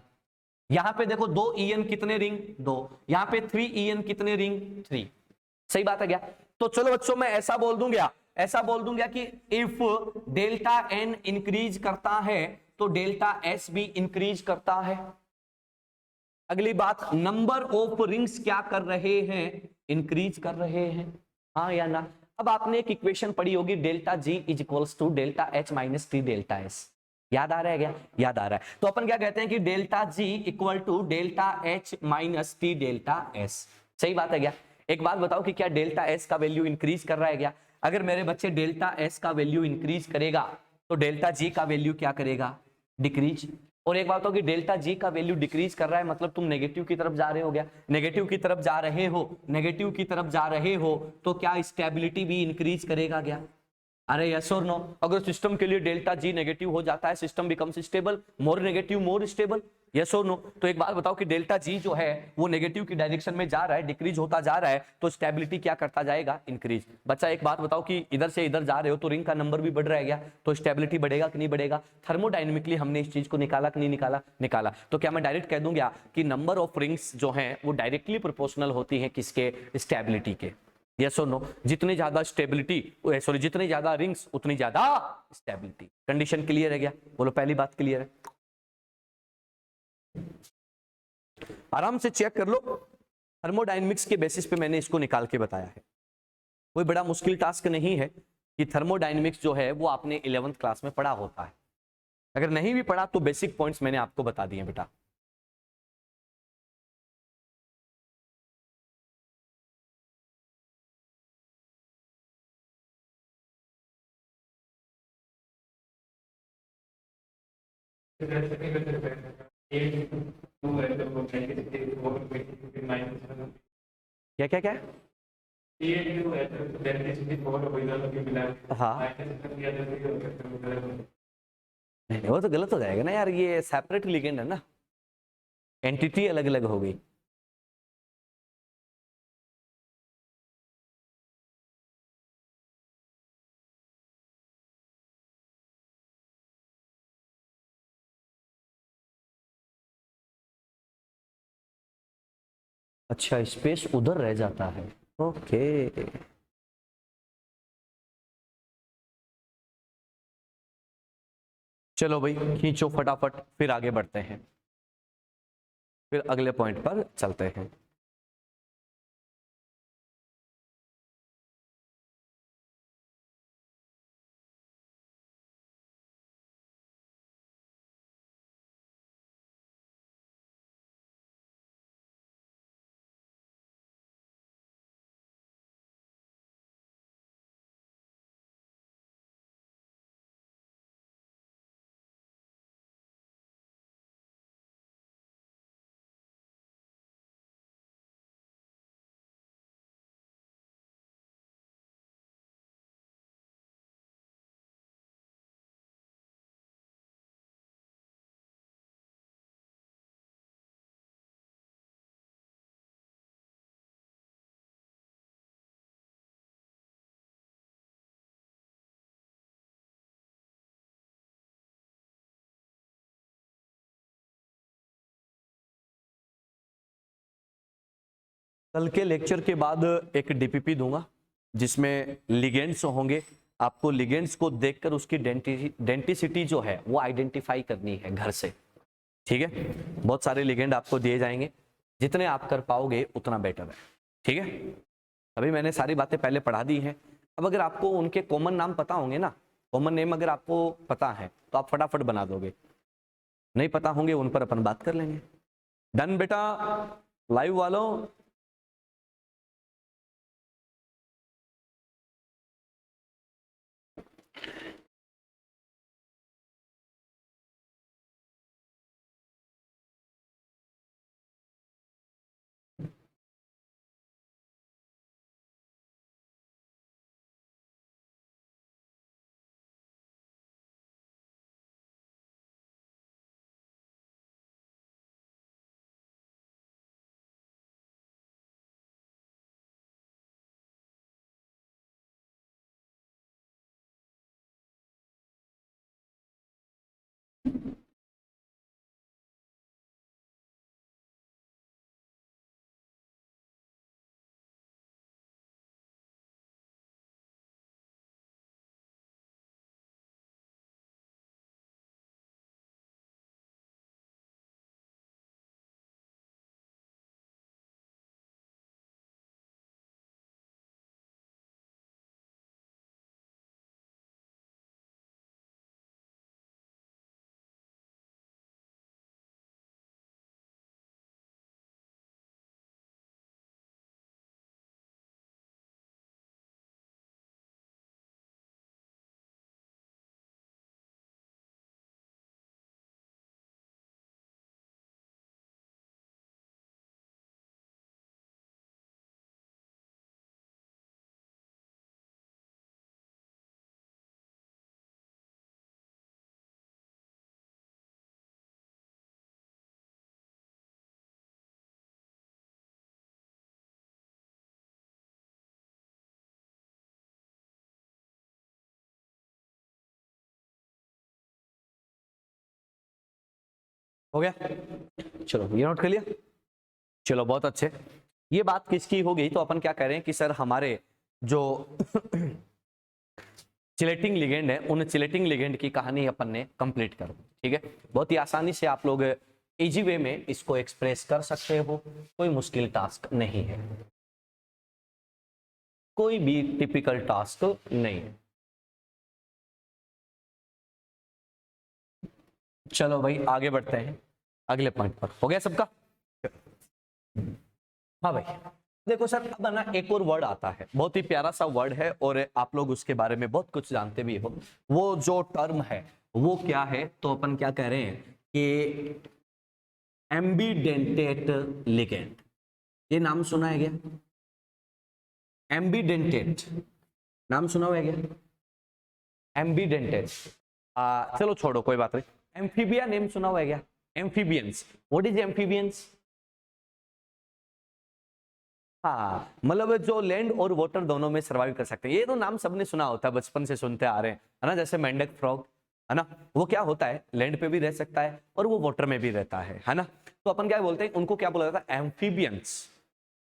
यहां पे देखो 2 EN कितने रिंग? 2। यहां पे 3 EN कितने रिंग? 3। सही बात है क्या? तो चलो बच्चों मैं ऐसा बोल दूंगा, ऐसा बोल दूंगा कि इफ डेल्टा एन इंक्रीज करता है तो डेल्टा एस भी इंक्रीज करता है। अगली बात, नंबर ऑफ रिंग्स क्या कर रहे हैं? इंक्रीज कर रहे हैं, हाँ या ना? अब आपने एक इक्वेशन पढ़ी होगी, delta G is equals to delta H minus T delta S. याद आ रहा है क्या? याद आ रहा है। तो अपन क्या कहते हैं कि delta G equal to delta H minus T delta S. सही बात है क्या? एक बात बताओ कि क्या डेल्टा एस का वैल्यू इंक्रीज कर रहा है क्या? अगर मेरे बच्चे डेल्टा एस का वैल्यू इंक्रीज करेगा तो डेल्टा जी का वैल्यू क्या करेगा? डिक्रीज। और एक बात हो कि डेल्टा जी का वैल्यू डिक्रीज कर रहा है मतलब तुम नेगेटिव की तरफ जा रहे हो, गया नेगेटिव की तरफ जा रहे हो, नेगेटिव की तरफ जा रहे हो तो क्या स्टेबिलिटी भी इंक्रीज करेगा क्या? अरे यस और नो? अगर सिस्टम के लिए डेल्टा जी नेगेटिव हो जाता है system becomes stable, more negative more stable. Yes और नो? तो एक बात बताओ कि डेल्टा जी जो है वो नेगेटिव की डायरेक्शन में जा रहा है, डिक्रीज होता जा रहा है, तो स्टेबिलिटी क्या करता जाएगा? इंक्रीज। बच्चा एक बात बताओ कि इधर से इधर जा रहे हो तो रिंग का नंबर भी बढ़ रहा है क्या? तो स्टेबिलिटी बढ़ेगा कि नहीं बढ़ेगा? थर्मोडायनेमिकली हमने इस चीज को निकाला कि नहीं निकाला? निकाला। तो क्या मैं डायरेक्ट कह दूंगा कि नंबर ऑफ रिंग्स जो है वो डायरेक्टली प्रोपोर्शनल होती है किसके? स्टेबिलिटी के। यस और नो? जितनी ज्यादा स्टेबिलिटी, सॉरी जितनी ज्यादा रिंग्स उतनी ज्यादा स्टेबिलिटी। कंडीशन क्लियर है क्या? बोलो पहली बात क्लियर है? आराम से चेक कर लो, थर्मोडायनेमिक्स के बेसिस पे मैंने इसको निकाल के बताया है। कोई बड़ा मुश्किल टास्क नहीं है कि थर्मोडायनेमिक्स जो है वो आपने 11th क्लास में पढ़ा होता है। अगर नहीं भी पढ़ा तो बेसिक पॉइंट्स मैंने आपको बता दिए बेटा। क्या क्या क्या? हाँ नहीं वो तो गलत हो जाएगा ना यार, ये सेपरेट लिगेंड है ना, एंटिटी अलग अलग हो गई। अच्छा स्पेस उधर रह जाता है, ओके। चलो भाई खींचो फटाफट, फिर आगे बढ़ते हैं, फिर अगले पॉइंट पर चलते हैं। कल के लेक्चर के बाद एक डीपीपी दूंगा जिसमें लिगेंड्स होंगे। आपको लिगेंड्स को देखकर उसकी डेंटिसिटी जो है वो आइडेंटिफाई करनी है घर से, ठीक है? बहुत सारे लिगेंड आपको दिए जाएंगे, जितने आप कर पाओगे उतना बेटर है, ठीक है? अभी मैंने सारी बातें पहले पढ़ा दी हैं। अब अगर आपको उनके कॉमन नाम पता होंगे ना कॉमन नेम अगर आपको पता है तो आप फटाफट बना दोगे, नहीं पता होंगे उन पर अपन बात कर लेंगे। डन बेटा लाइव वालों? हो गया, चलो ये नोट कर लिया। चलो बहुत अच्छे। ये बात किसकी हो गई, तो अपन क्या कह रहे हैं कि सर हमारे जो चिलेटिंग लिगेंड है उन चिलेटिंग लिगेंड की कहानी अपन ने कंप्लीट कर दी। ठीक है, बहुत ही आसानी से आप लोग इजी वे में इसको एक्सप्रेस कर सकते हो, कोई मुश्किल टास्क नहीं है, कोई भी टिपिकल टास्क नहीं है। चलो भाई आगे बढ़ते हैं अगले पॉइंट पर। हो गया सबका? हाँ भाई देखो सर, अब ना एक और वर्ड आता है, बहुत ही प्यारा सा वर्ड है और आप लोग उसके बारे में बहुत कुछ जानते भी हो। वो जो टर्म है वो क्या है, तो अपन क्या कह रहे हैं कि एम्बीडेंटेट लिगेंड। ये नाम सुना है क्या? एम्बीडेंटेट नाम सुना हुआ है क्या? एम्बीडेंटेट चलो छोड़ो कोई बात नहीं। एम्फीबिया नेम सुना हुआ है क्या? Amphibians, what is amphibians? हाँ मतलब जो लैंड और वाटर दोनों में सर्वाइव कर सकते हैं। ये तो नाम सबने सुना होता है, बचपन से सुनते आ रहे हैं, है ना। जैसे मेंढक फ्रॉग, है ना, वो क्या होता है, लैंड पे भी रह सकता है और वो वाटर में भी रहता है ना। तो अपन क्या बोलते हैं, उनको क्या बोला जाता है? एम्फीबियंस।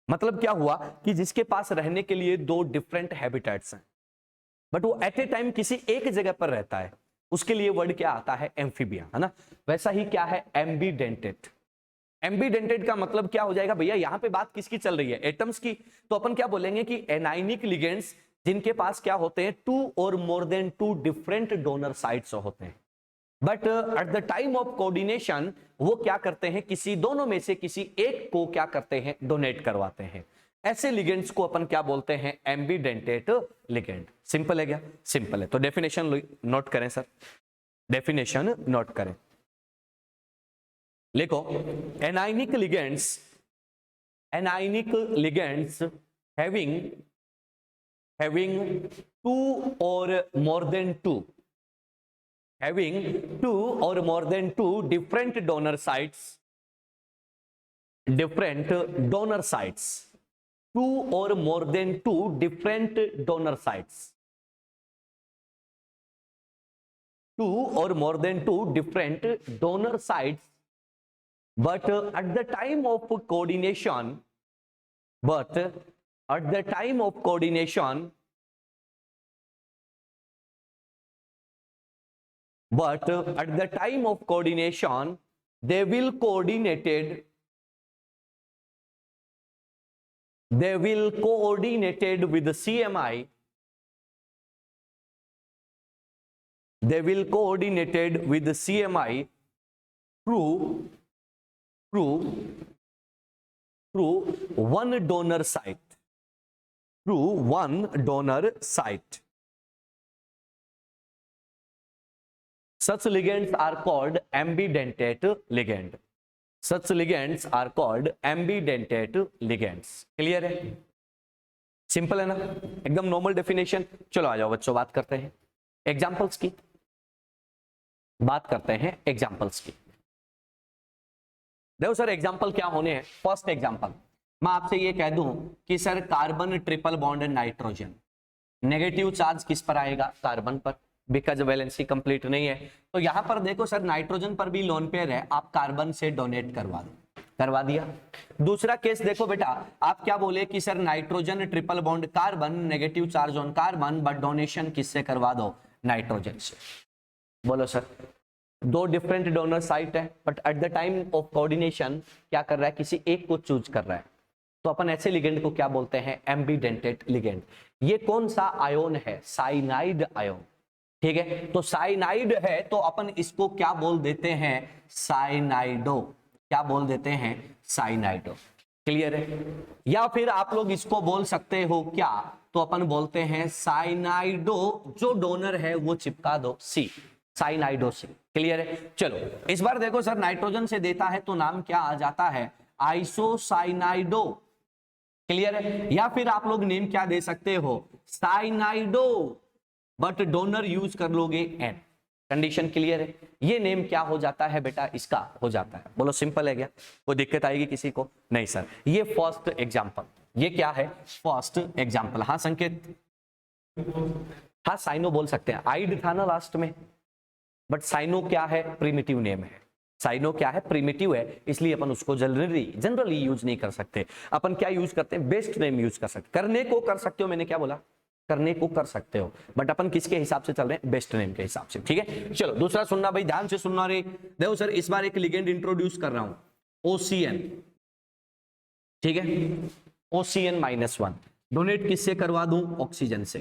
मतलब क्या हुआ कि जिसके पास रहने के लिए दो डिफरेंट हैबिटेट्स हैं, बट वो एट ए टाइम किसी एक जगह पर रहता है, उसके लिए वर्ड क्या आता है? एम्फीबिया, है ना। वैसा ही क्या है? एम्बीडेंटेड। एम्बीडेंटेड का मतलब क्या हो जाएगा भैया? यहां पे बात किसकी चल रही है? एटम्स की। तो अपन क्या बोलेंगे कि एनाइनिक लिगेंड्स जिनके पास क्या होते हैं? टू और more than two different donor sites होते हैं, but at the time of coordination वो क्या करते हैं? किसी दोनों में से किसी एक को क्या करते हैं? डोनेट करवाते हैं। ऐसे लिगेंड्स को अपन क्या बोलते हैं? Ambidentate ligand. सिंपल है क्या? सिंपल है। तो डेफिनेशन नोट करें सर, डेफिनेशन नोट करें, लिखो। Anionic ligands, anionic ligands having two or more than two, having two or more than two different donor sites, different donor sites, two or more than two different donor sites, two or more than two different donor sites, but at the time of coordination, but at the time of coordination, but at the time of coordination they will coordinated, they will coordinated with the CMI, they will coordinated with CMI through one donor site, such ligands are called ambidentate ligand. Such ligands are called ambidentate ligands. Clear है? Simple है ना, एकदम normal definition. चलो आ जाओ बच्चों, बात करते हैं एग्जांपल्स की। देखो सर एग्जांपल क्या होने हैं। फर्स्ट एग्जांपल मैं आपसे ये कह दूं कि sir carbon triple bond nitrogen, negative charge किस पर आएगा? कार्बन पर, बिकॉज वैलेंसी कंप्लीट नहीं है। तो यहां पर देखो सर नाइट्रोजन पर भी लोन पेयर है, आप कार्बन से डोनेट करवा दिया। दूसरा केस देखो बेटा, आप क्या बोले कि sir nitrogen triple bond carbon, negative charge on carbon, but donation किससे करवा दो? नाइट्रोजन से। बोलो सर, दो डिफरेंट डोनर साइट है, but at the time of coordination क्या कर रहा है? किसी एक को चूज कर रहा है। तो अपन ऐसे लिगेंड को क्या बोलते हैं? Ambidentate ligand. ये कौन सा आयोन है? Cyanide ion. ठीक है, तो साइनाइड है तो अपन इसको क्या बोल देते हैं? साइनाइडो। क्या बोल देते हैं? साइनाइडो। क्लियर है? या फिर आप लोग इसको बोल सकते हो क्या? तो अपन बोलते हैं साइनाइडो, जो डोनर है वो चिपका दो सी, साइनाइडो सी। क्लियर है? चलो इस बार देखो सर, नाइट्रोजन से देता है तो नाम क्या आ जाता है? आइसोसाइनाइडो। क्लियर है? या फिर आप लोग नेम क्या दे सकते हो? साइनाइडो, बट डोनर यूज कर लोगे एन। कंडीशन क्लियर है? ये नेम क्या हो जाता है बेटा? इसका हो जाता है। बोलो सिंपल है क्या? कोई दिक्कत आएगी किसी को? नहीं सर। ये फर्स्ट एग्जांपल, ये क्या है? First example. हाँ संकेत, हाँ साइनो बोल सकते हैं, आइड था ना लास्ट में, बट साइनो क्या है? प्रिमिटिव नेम है। साइनो क्या है? प्रिमिटिव है, इसलिए अपन उसको जनरली यूज नहीं कर सकते। अपन क्या यूज करते हैं? बेस्ट नेम यूज कर सकते। करने को कर सकते हो, मैंने क्या बोला? करने को कर सकते हो, बट अपन किसके हिसाब से चल रहे हैं? बेस्ट नेम के हिसाब से। ठीक है, चलो दूसरा सुनना भाई, ध्यान से सुनना रे। देखो सर, इस बार एक लिगेंड इंट्रोड्यूस कर रहा हूं, OCN। ठीक है, OCN-1 डोनेट किससे करवा दूं? ऑक्सीजन से।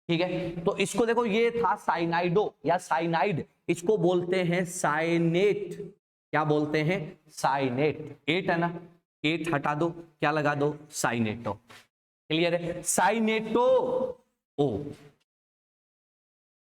ठीक है, तो इसको देखो, ये था साइनाइडो या साइनाइड, इसको बोलते हैं साइनेट। क्या बोलते हैं? साइनेट। 8 है ना, 8 हटा दो, क्या लगा दो? साइनेटो। क्लियर है? साइनेटो ओ,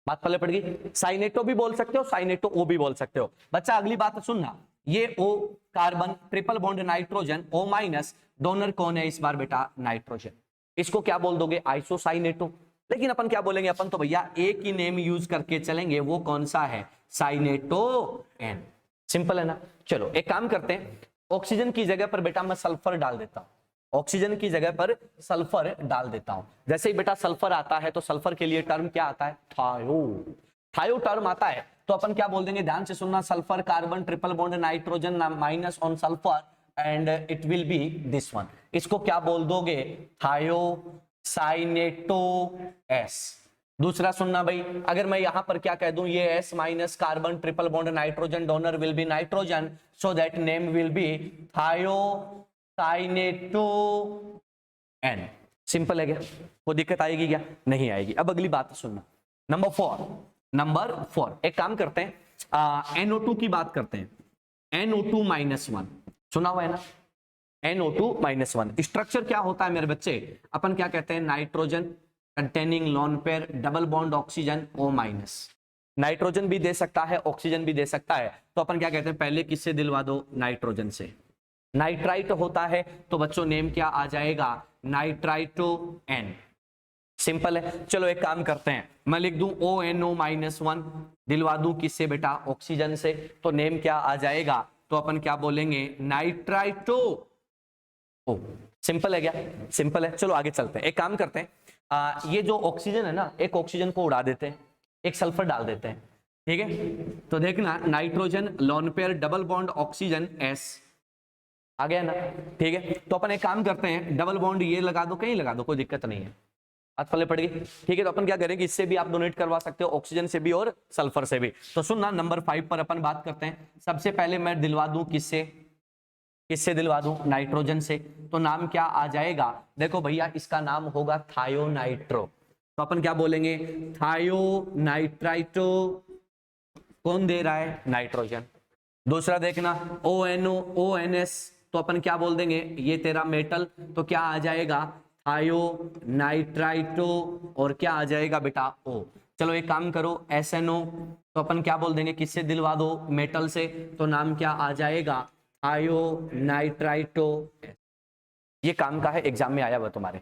बात पहले पड़ गई। साइनेटो भी बोल सकते हो, साइनेटो ओ भी बोल सकते हो। बच्चा अगली बात सुनना, ये O carbon, triple bond nitrogen, O-, donor कौन है इस बार बेटा? नाइट्रोजन। इसको क्या बोल दोगे? आइसोसाइनेटो। लेकिन अपन क्या बोलेंगे? अपन तो भैया एक ही नेम यूज करके चलेंगे, वो कौन सा है? साइनेटो एन। सिंपल है ना? चलो एक काम करते हैं, ऑक्सीजन की जगह पर बेटा मैं सल्फर डाल देता हूं। ऑक्सीजन की जगह पर सल्फर डाल देता हूं। जैसे ही बेटा सल्फर आता है तो सल्फर के लिए टर्म क्या आता है? थायो। थायो टर्म आता है तो अपन क्या बोल देंगे? ध्यान से सुनना, sulphur carbon triple bond nitrogen minus on sulphur and it will be this one. इसको क्या बोल दोगे? थायो साइनेटो एस। दूसरा सुनना भाई, अगर मैं यहां पर क्या कह दूं? ये S minus carbon triple bond nitrogen, donor will be nitrogen, so that name will be थायो साइनेटो एन। सिंपल है क्या? कोई दिक्कत आएगी क्या? नहीं आएगी। अब अगली बात सुनना, नंबर 4 एक काम करते हैं, NO2 की बात करते हैं। NO2-1 सुना हुआ है ना? NO2-1 स्ट्रक्चर क्या होता है मेरे बच्चे? अपन क्या कहते हैं? Nitrogen containing lone pair, double bond oxygen, O-। Nitrogen भी दे सकता है, ऑक्सीजन भी दे सकता है, तो अपन क्या कहते हैं? पहले किससे दिलवा दो? नाइट्रोजन से। नाइट्राइट होता है तो बच्चों नेम क्या आ जाएगा? Nitrito N. सिंपल है। चलो एक काम करते हैं, मैं लिख दूं ONO-1, दिलवा दूं किससे बेटा? ऑक्सीजन से, तो नेम क्या आ जाएगा? तो अपन क्या बोलेंगे? नाइट्राइटो ओ। सिंपल है क्या? सिंपल है। चलो आगे चलते हैं, एक काम करते हैं, ये जो ऑक्सीजन है ना, एक ऑक्सीजन को उड़ा देते हैं, एक सल्फर डाल देते हैं। ठीक है, तो देखना, nitrogen lone pair, double bond oxygen S आ गया ना? ठीक है, तो अपन एक काम करते हैं, डबल बॉन्ड ये लगा दो, कहीं लगा दो, कोई दिक्कत नहीं है, पहले पड़ गई। ठीक है, तो अपन क्या करेंगे? इससे भी आप डोनेट करवा सकते हो, ऑक्सीजन से भी और सल्फर से भी। तो सुनना, नंबर 5 पर अपन बात करते हैं। सबसे पहले मैं दिलवा दूं किससे? किससे दिलवा दूं? नाइट्रोजन से। तो नाम क्या आ जाएगा? देखो भैया, इसका नाम होगा थायोनाइट्रो। तो अपन क्या बोलेंगे? थायोनाइट्राइटो कौन दे रहा है? नाइट्रोजन। दूसरा देखना ONO ONS, तो अपन क्या बोल देंगे? ये तेरा मेटल, तो क्या आ जाएगा? थायो नाइट्राइटो, और क्या आ जाएगा बेटा? O। चलो एक काम करो, SNO, तो अपन क्या बोल देंगे? किससे दिलवा दो? मेटल से, तो नाम क्या आ जाएगा? थायो नाइट्राइटो। ये काम का है, एग्जाम में आया हुआ तुम्हारे,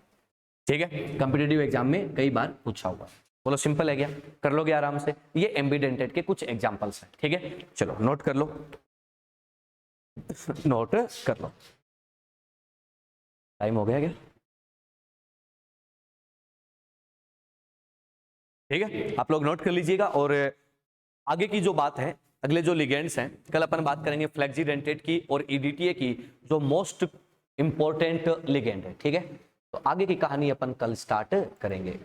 ठीक है, कॉम्पिटिटिव एग्जाम में कई बार पूछा हुआ। बोलो सिंपल है क्या? कर लोगे आराम से। ये एम्बीडेंटेड के कुछ एग्जांपल्स हैं, ठीक है, चलो नोट कर लो, नोट कर लो। टाइम हो गया क्या? ठीक है, आप लोग नोट कर लीजिएगा। और आगे की जो बात है, अगले जो लिगेंड्स हैं, कल अपन बात करेंगे फ्लेक्सीडेंटेट की और EDTA की, जो मोस्ट इंपॉर्टेंट लिगेंड है, ठीक है। तो आगे की कहानी अपन कल स्टार्ट करेंगे।